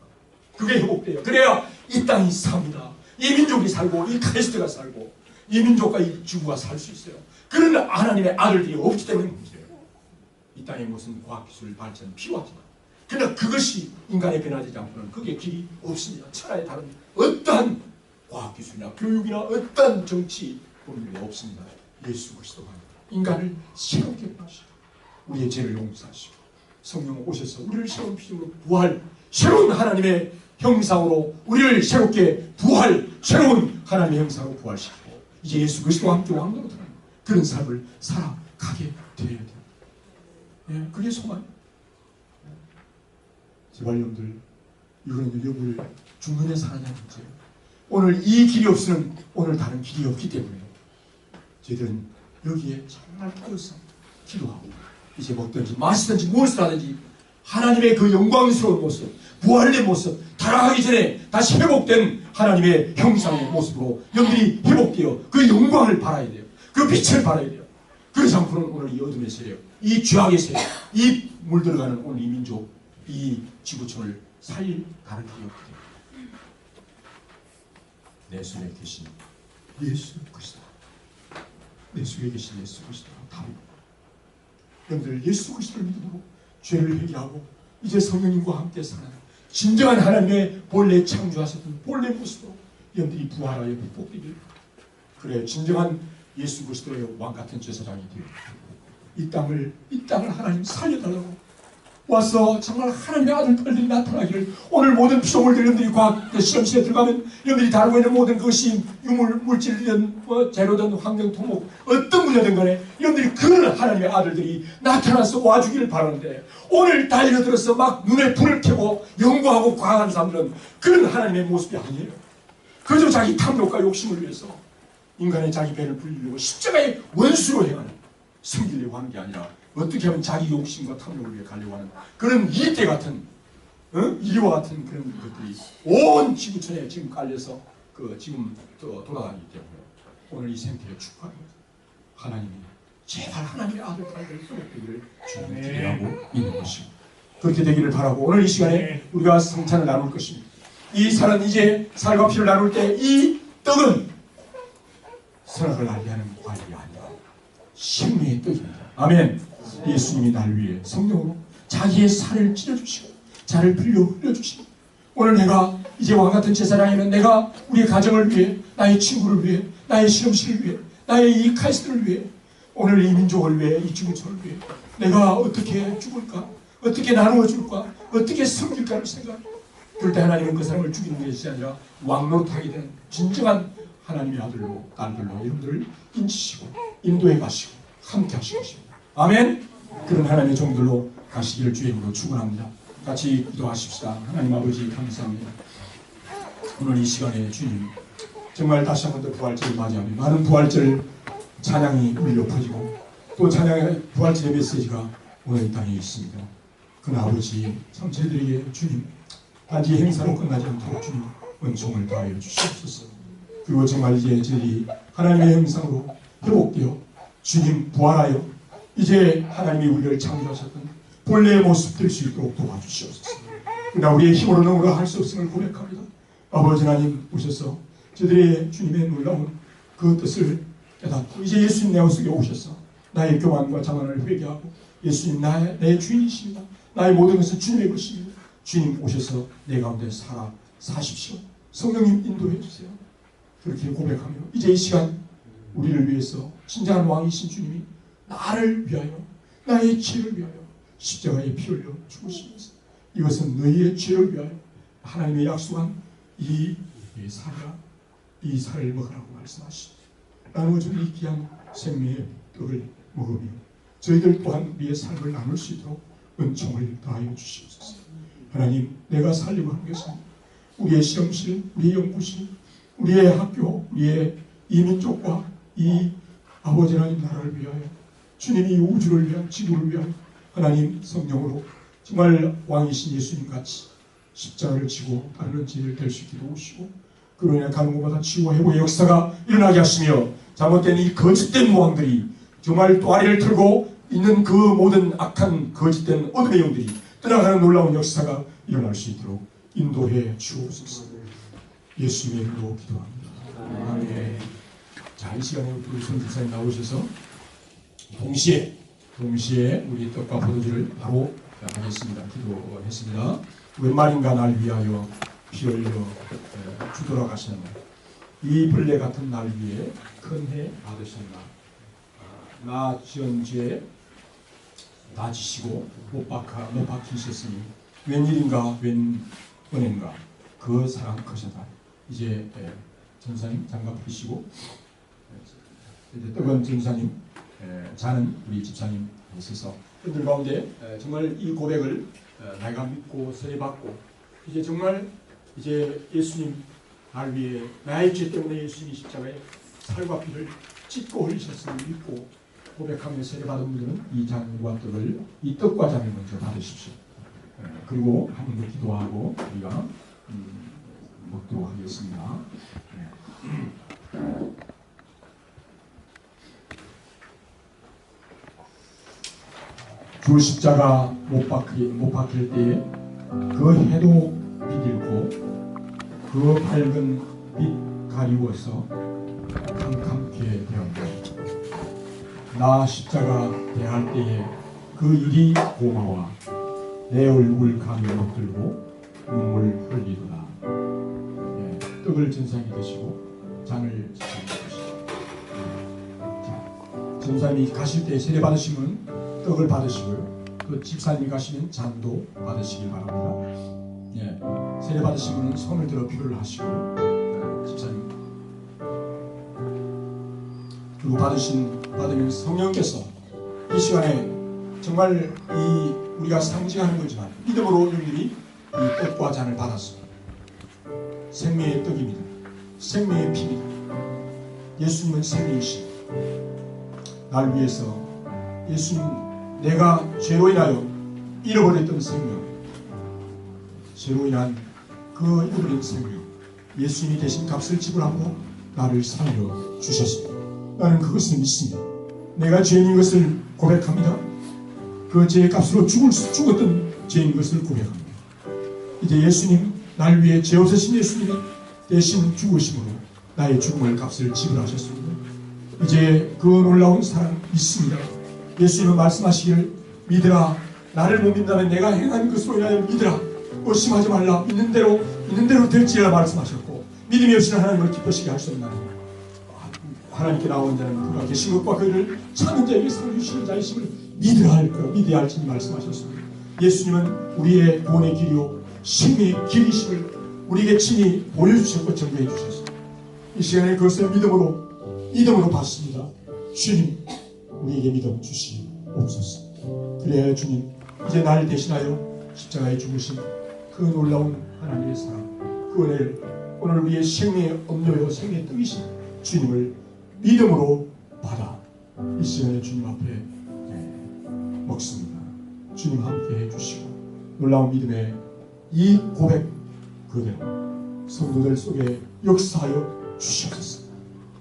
그게 회복돼요. 그래야 이 땅이 삽니다. 이 민족이 살고 이 카리스트가 살고 이 민족과 이 지구가 살 수 있어요. 그런 하나님의 아들들이 없기 때문에 문제예요. 이 땅에 무슨 과학기술 발전이 필요하지만 그러나 그것이 인간에 변화되지 않고는 그게 길이 없습니다. 천하에 다른 어떠한 과학기술이나 교육이나 어떠한 정치 법률이 없습니다. 예수 그리스도가 인간을 새롭게 변화하시고 우리의 죄를 용서하시고 성령 오셔서 우리를 새로운 피조물로 새로운 하나님의 형상으로 우리를 새롭게 새로운 하나님의 형상으로 부활시키고 이제 예수 그리스도와 함께 왕노로 들어가는 그런 삶을 살아가게 되어야 돼요. 그게 소망이에요. 제발 여러분들 이거는 여러분을 죽는 데 사느냐 문제예요. 오늘 이 길이 없으면 오늘 다른 길이 없기 때문에 저희들은 여기에 정말 빠져서 기도하고 이제 먹든지 마시든지 무엇을 하든지 하나님의 그 영광스러운 모습 부활의 모습 타락하기 전에 다시 회복된 하나님의 형상의 모습으로 여러분들이 회복되어 그 영광을 바라야 돼요. 그 빛을 바라야 돼요. 그래서 앞으로는 오늘 이 어둠의 세력 이 죄악의 세력 이 물들어가는 오늘 이 민족 이 지구촌을 살릴 다른 길이 없게 됩니다. 내 속에 계신 예수 그리스도 내 속에 계신 예수 그리스도가 답입니다. 여러분들 예수 그리스도를 믿음으로 죄를 회개하고 이제 성령님과 함께 사는 진정한 하나님의 본래 창조하셨던 본래 모습으로 여러분들이 부활하여 복되길 그래 진정한 예수 그리스도의 왕같은 제사장이 되어 이 땅을 하나님 살려달라고 와서 정말 하나님의 아들들이 나타나기를 오늘 모든 피조물들 여러분들이 과학 실험실에 들어가면 여러분들이 다루고 있는 모든 것이 유물, 물질이든 재료든 환경, 토목 어떤 분야든 간에 여러분들이 그런 하나님의 아들들이 나타나서 와주기를 바라는데 오늘 달려들어서 막 눈에 불을 켜고 연구하고 과학하는 사람들은 그런 하나님의 모습이 아니에요. 그저 자기 탐욕과 욕심을 위해서 인간의 자기 배를 불리려고 십자가의 원수로 행하는 섬기려고 하는 게 아니라 어떻게 하면 자기 욕심과 탐욕을 위해 가려고 하는 그런 이때 같은 이와 같은 그런 것들이 온 지구촌에 지금 깔려서 지금 돌아다니기 때문에 오늘 이 생태를 축복합니다. 하나님이 제발 하나님의 아들 딸들 회복되기를 주님 기대하고 있는 것입니다. 그렇게 되기를 바라고 오늘 이 시간에 우리가 성찬을 나눌 것입니다. 이 살은 이제 살과 피를 나눌 때 이 떡은 선악을 알게 하는 과일이 아니라 생명의 떡입니다. 아멘. 예수님이 날 위해 성령으로 자기의 살을 찢어주시고 자를 빌려 흘려주시고 오늘 내가 이제 왕같은 제사장이면 내가 우리의 가정을 위해 나의 친구를 위해 나의 실험실을 위해 나의 이 카이스트를 위해 오늘 이 민족을 위해 이 지구촌을 위해 내가 어떻게 죽을까 어떻게 나누어 줄까 어떻게 섬길까를 생각합니다. 그럴 때 하나님은 그 사람을 죽이는 것이 아니라 왕노릇하게 되는 진정한 하나님의 아들로 딸들로 여러분들을 인치시고 인도해 가시고 함께 하실 것입니다. 아멘. 그런 하나님의 종들로 가시기를 주의 이름으로 축원합니다. 같이 기도하십시다. 하나님 아버지 감사합니다. 오늘 이 시간에 주님 정말 다시 한 번 더 부활절을 맞이하며 많은 부활절 찬양이 울려 퍼지고 또 찬양의 부활절의 메시지가 오늘 이 땅에 있습니다. 그러나 아버지 참 저희들에게 주님 단지 행사로 끝나지 않도록 주님 은총을 다하여 주시옵소서. 그리고 정말 이제 저희 하나님의 형상으로 회복되어 주님 부활하여 이제 하나님이 우리를 창조하셨던 본래의 모습 될 수 있도록 도와주시옵소서. 그러나 우리의 힘으로는 우리가 할 수 없음을 고백합니다. 아버지 하나님 오셔서 저들의 주님의 놀라운 그 뜻을 깨닫고 이제 예수님 내 속에 오셔서 나의 교만과 자만을 회개하고 예수님 내 주인이십니다. 나의 모든 것은 주님의 것입니다. 주님 오셔서 내 가운데 사십시오. 성령님 인도해 주세요. 그렇게 고백하며 이제 이 시간 우리를 위해서 진정한 왕이신 주님이 나를 위하여 나의 죄를 위하여 십자가에 피 흘려 죽으시면서 이것은 너희의 죄를 위하여 하나님의 약속한 이 살이라 이 살을 먹으라고 말씀하시니 나누어준 이 귀한 생명의 떡을 먹으며 저희들 또한 우리의 삶을 나눌 수 있도록 은총을 다하여 주시옵소서. 하나님 내가 살려고 하는 것은 우리의 실험실, 우리의 연구실, 우리의 학교, 우리의 이민족과 이 아버지 하나님 나라를 위하여 주님이 우주를 위한 지구를 위한 하나님 성령으로 정말 왕이신 예수님 같이 십자가를 지고 따르는 지혜를 될 수 있게 도우시고 그로 인해 가는 곳마다 치유와 회복의 역사가 일어나게 하시며 잘못된 이 거짓된 왕들이 정말 또아리를 틀고 있는 그 모든 악한 거짓된 어둠의 영들이 떠나가는 놀라운 역사가 일어날 수 있도록 인도해 주옵소서. 예수님의 이름으로 기도합니다. 아멘. 자, 이 시간에 우리 선교사님 나오셔서 동시에 우리 떡과 포도주를 바로 하겠습니다. 기도했습니다. 웬 말인가 날 위하여 피 흘려 주도록 하셨나 이 벌레 같은 날 위에 큰 해 받으셨나 나 지은 죄 다 지시고 못 박히셨으니 웬일인가 웬 은혜인가 그 사랑 크셨다. 이제 전사님 장갑 끼시고 이제 뜨거운 전사님 자는 우리 집사님 있어서 그들 가운데 정말 이 고백을 내가 믿고 세례받고 이제 정말 이제 예수님 날 위해 나의 죄 때문에 예수님이 십자가에 살과 피를 찢고 흘리셨음을 믿고 고백하며 세례받은 분들은 이 잔과 떡을 이 떡과 잔을 먼저 받으십시오. 그리고 한 번 더 기도하고 우리가 먹도록 하겠습니다. 주 십자가 못 박힐 때에 그 해도 비들고 그 밝은 빛 가리워서 캄캄케 되었다. 나 십자가 대할 때에 그 일이 고마워 내 얼굴 감히 못 들고 눈물 흘리도다. 떡을 전사님이 드시고 잔을 집사님이 드시고 자, 전사님이 가실 때 세례 받으시면 떡을 받으시고요. 또 집사님이 가시면 잔도 받으시길 바랍니다. 세례 받으시면 손을 들어 기도를 하시고요. 집사님 그리고 받으면 성령께서 이 시간에 정말 이 우리가 상징하는 거지만 믿음으로 여러분들이 이 떡과 잔을 받았습니다. 생명의 떡입니다. 생명의 피입니다. 예수님은 생명이시 날 위해서 예수님 내가 죄로 인하여 잃어버렸던 생명 죄로 인한 그 잃어버린 생명 예수님이 대신 값을 지불하고 나를 살려 주셨습니다. 나는 그것을 믿습니다. 내가 죄인인 것을 고백합니다. 그 죄의 값으로 죽었던 죄인 것을 고백합니다. 이제 예수님, 날 위해 죄 없으신 예수님은 대신 죽으심으로 나의 죽음을 값을 지불하셨습니다. 이제 그 놀라운 사랑 믿습니다. 예수님은 말씀하시기를 믿으라. 나를 못 믿는다면 내가 행한 것으로 인하여 믿으라. 의심하지 말라. 있는 대로 될지라 말씀하셨고, 믿음이 없이는 하나님을 기쁘시게 할 수 없나니 하나님께 나온 자는 그가 계신 것과 그를 찾는 자에게 상 주시는 자이심을 믿어야 할 거요 믿어야 할지 말씀하셨습니다. 예수님은 우리의 구원의 길이요 생명의 길이심을 우리에게 친히 보여주셨고 전개해 주셨습니다. 이 시간에 그것을 믿음으로 받습니다. 주님, 우리에게 믿음 주시옵소서. 그래야 주님, 이제 나를 대신하여 십자가에 죽으신 그 놀라운 하나님의 사랑, 그 은혜를 오늘 우리의 생명의 업료요 생명의 뜻이신 주님을 믿음으로 받아 이 시간에 주님 앞에 먹습니다. 주님 함께 해주시고 놀라운 믿음의 이 고백 그대로 성도들 속에 역사하여 주시옵소서.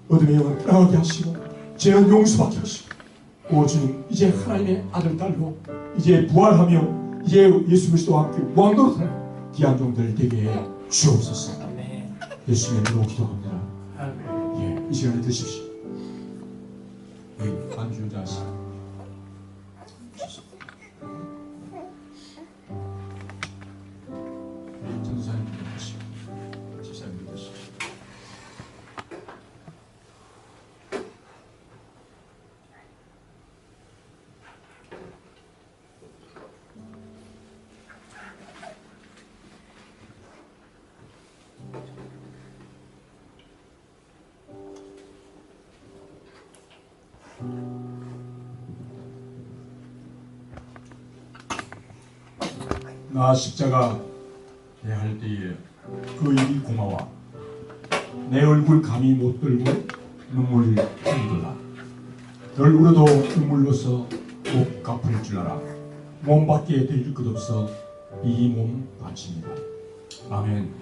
어둠의 영을 떠나게 하시고 죄는 용서받게 하시고, 오 주님, 이제 하나님의 아들 딸로 이제 부활하며 이제 예수 그리스도와 함께 왕노릇하는 귀한 종들 되게 해 주옵소서. 예수님의 이름으로 기도합니다. 예, 이 시간에 드십시오. 안주자시 전도사님 기도하시고 집사님 기도하시고. 나 십자가 대할 때에 그 일이 고마워 내 얼굴 감히 못 들고 눈물이 흘리도다. 널 울어도 눈물로서 꼭 갚을 줄 알아. 몸밖에 드릴 것 없어 이 몸 바칩니다. 아멘.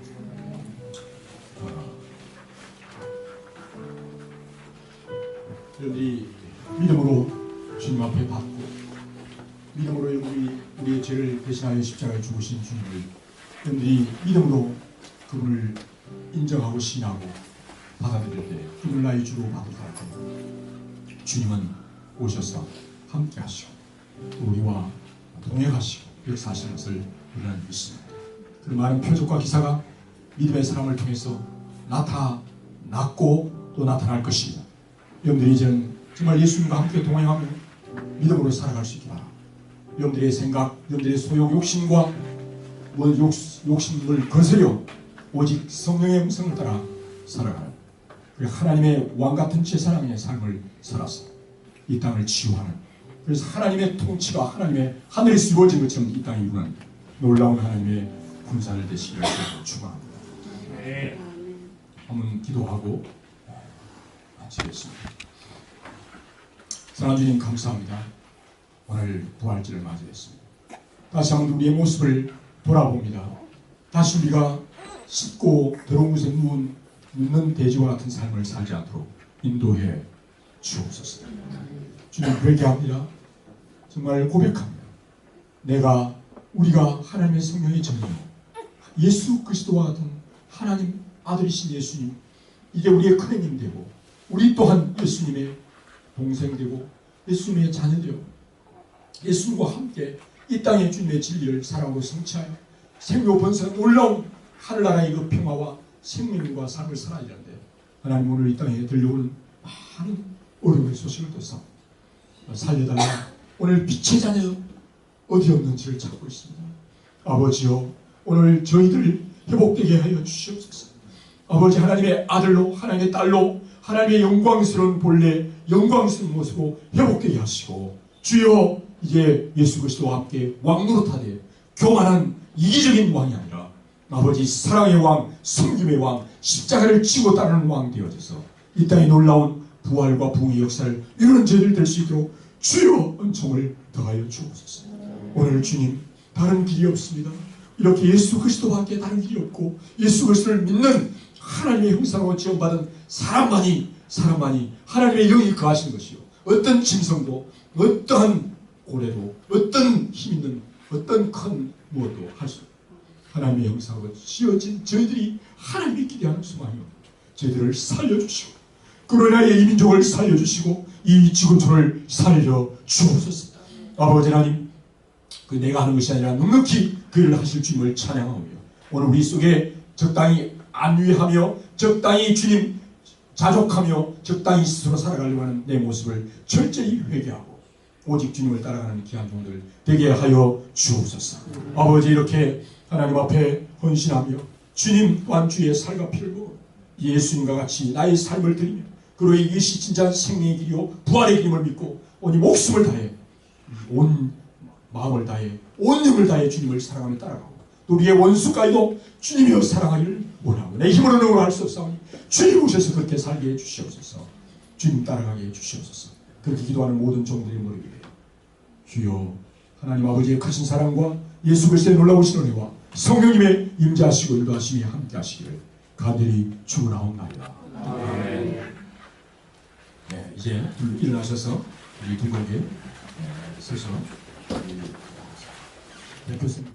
여러분들이 믿음으로 주님 앞에 받고 믿음으로 우리의 죄를 대신하여 십자가에 죽으신 주님을 여러분들이 믿음으로 그분을 인정하고 신하고 받아들일 때 그분을 나의 주로 받아들일 때 주님은 오셔서 함께 하시고 우리와 동행하시고 역사하시는 것을 우리는 믿습니다. 그 많은 표적과 기사가 믿음의 사람을 통해서 나타났고 또 나타날 것입니다. 여러분들이 이제는 정말 예수님과 함께 동행하며 믿음으로 살아갈 수 있기 바랍니다. 여러분들의 생각, 여러분들의 소용 욕심과 욕심을 거스려 오직 성령의 음성을 따라 살아가는 하나님의 왕같은 제사장의 삶을 살아서 이 땅을 치유하는, 그래서 하나님의 통치가 하나님의 하늘에서 이루어진 것처럼 이 땅에 이루는 놀라운 하나님의 군사를 되시기를 축원합니다. 네. 한번 기도하고 마치겠습니다. 사랑하는 주님 감사합니다. 오늘 부활절을 맞이했습니다. 다시 한번 우리의 모습을 돌아봅니다. 다시 우리가 씻고 더러운 곳에 눕는 돼지와 같은 삶을 살지 않도록 인도해 주옵소서. 주님 그렇게 합니다. 정말 고백합니다. 우리가 하나님의 성령의 전이요 예수 그리스도와 같은 하나님 아들이신 예수님, 이제 우리의 큰형님 되고 우리 또한 예수님의 동생 되고 예수님의 자녀 되고 예수님과 함께 이 땅의 주님의 진리를 사랑으로 성취하여 생명 번성한 놀라운 하늘나라의 그 평화와 생명과 삶을 살아야 하는데, 하나님 오늘 이 땅에 들려오는 많은 어려움의 소식을 듣사 살려달라. 오늘 빛의 자녀 어디 없는지를 찾고 있습니다. 아버지여, 오늘 저희들 회복되게 하여 주시옵소서. 아버지, 하나님의 아들로 하나님의 딸로 하나님의 영광스러운 본래 영광스러운 모습으로 회복되게 하시고, 주여 이제 예수 그리스도와 함께 왕노릇하되 교만한 이기적인 왕이 아니라 아버지 사랑의 왕, 섬김의 왕, 십자가를 지고 따르는 왕 되어져서 이 땅에 놀라운 부활과 부흥의 역사를 이루는 저희들 될 수 있도록 주여 은총을 더하여 주옵소서. 오늘 주님 다른 길이 없습니다. 이렇게 예수 그리스도와 함께 다른 길이 없고 예수 그리스도를 믿는 하나님의 형상으로 지원받은 사람만이 하나님의 영이 거하시는 것이요, 어떤 짐승도 어떠한 고래도 어떤 힘있는 어떤 큰 무엇도 할 수 하나님의 형상으로 지어진 저희들이 하나님께 기대하는 소망이요 저희들을 살려주시고 그로나의 이민족을 살려주시고 이 지구촌을 살려주옵소서. 아버지 하나님 그 내가 하는 것이 아니라 넉넉히 그 일을 하실 주님을 찬양하오며 오늘 우리 속에 적당히 안위하며 적당히 주님 자족하며 적당히 스스로 살아가려고 하는 내 모습을 철저히 회개하고 오직 주님을 따라가는 귀한 종들 되게 하여 주옵소서. 아버지 이렇게 하나님 앞에 헌신하며 주님 또한 주의 살과 피를 먹어 예수님과 같이 나의 삶을 드리며 그로 이것이 진짜 생명의 길이요 부활의 길임을 믿고 온 이 목숨을 다해 온 마음을 다해 온 힘을 다해 주님을 사랑하며 따라가고 또 우리의 원수까지도 주님이여 사랑하기를 원하고 내 힘으로는 할 수 없사오니 주님 오셔서 그렇게 살게 해주시옵소서. 주님 따라가게 해주시옵소서. 그렇게 기도하는 모든 종들이 모르게 해요. 주여 하나님 아버지의 크신 사랑과 예수 그리스도의 놀라우신 은혜와 성령님의 임재하시고 인도하심이 함께 하시기를 간절히 축원하옵나이다. 네, 이제 일어나셔서 우리 두 분께 서서 교수님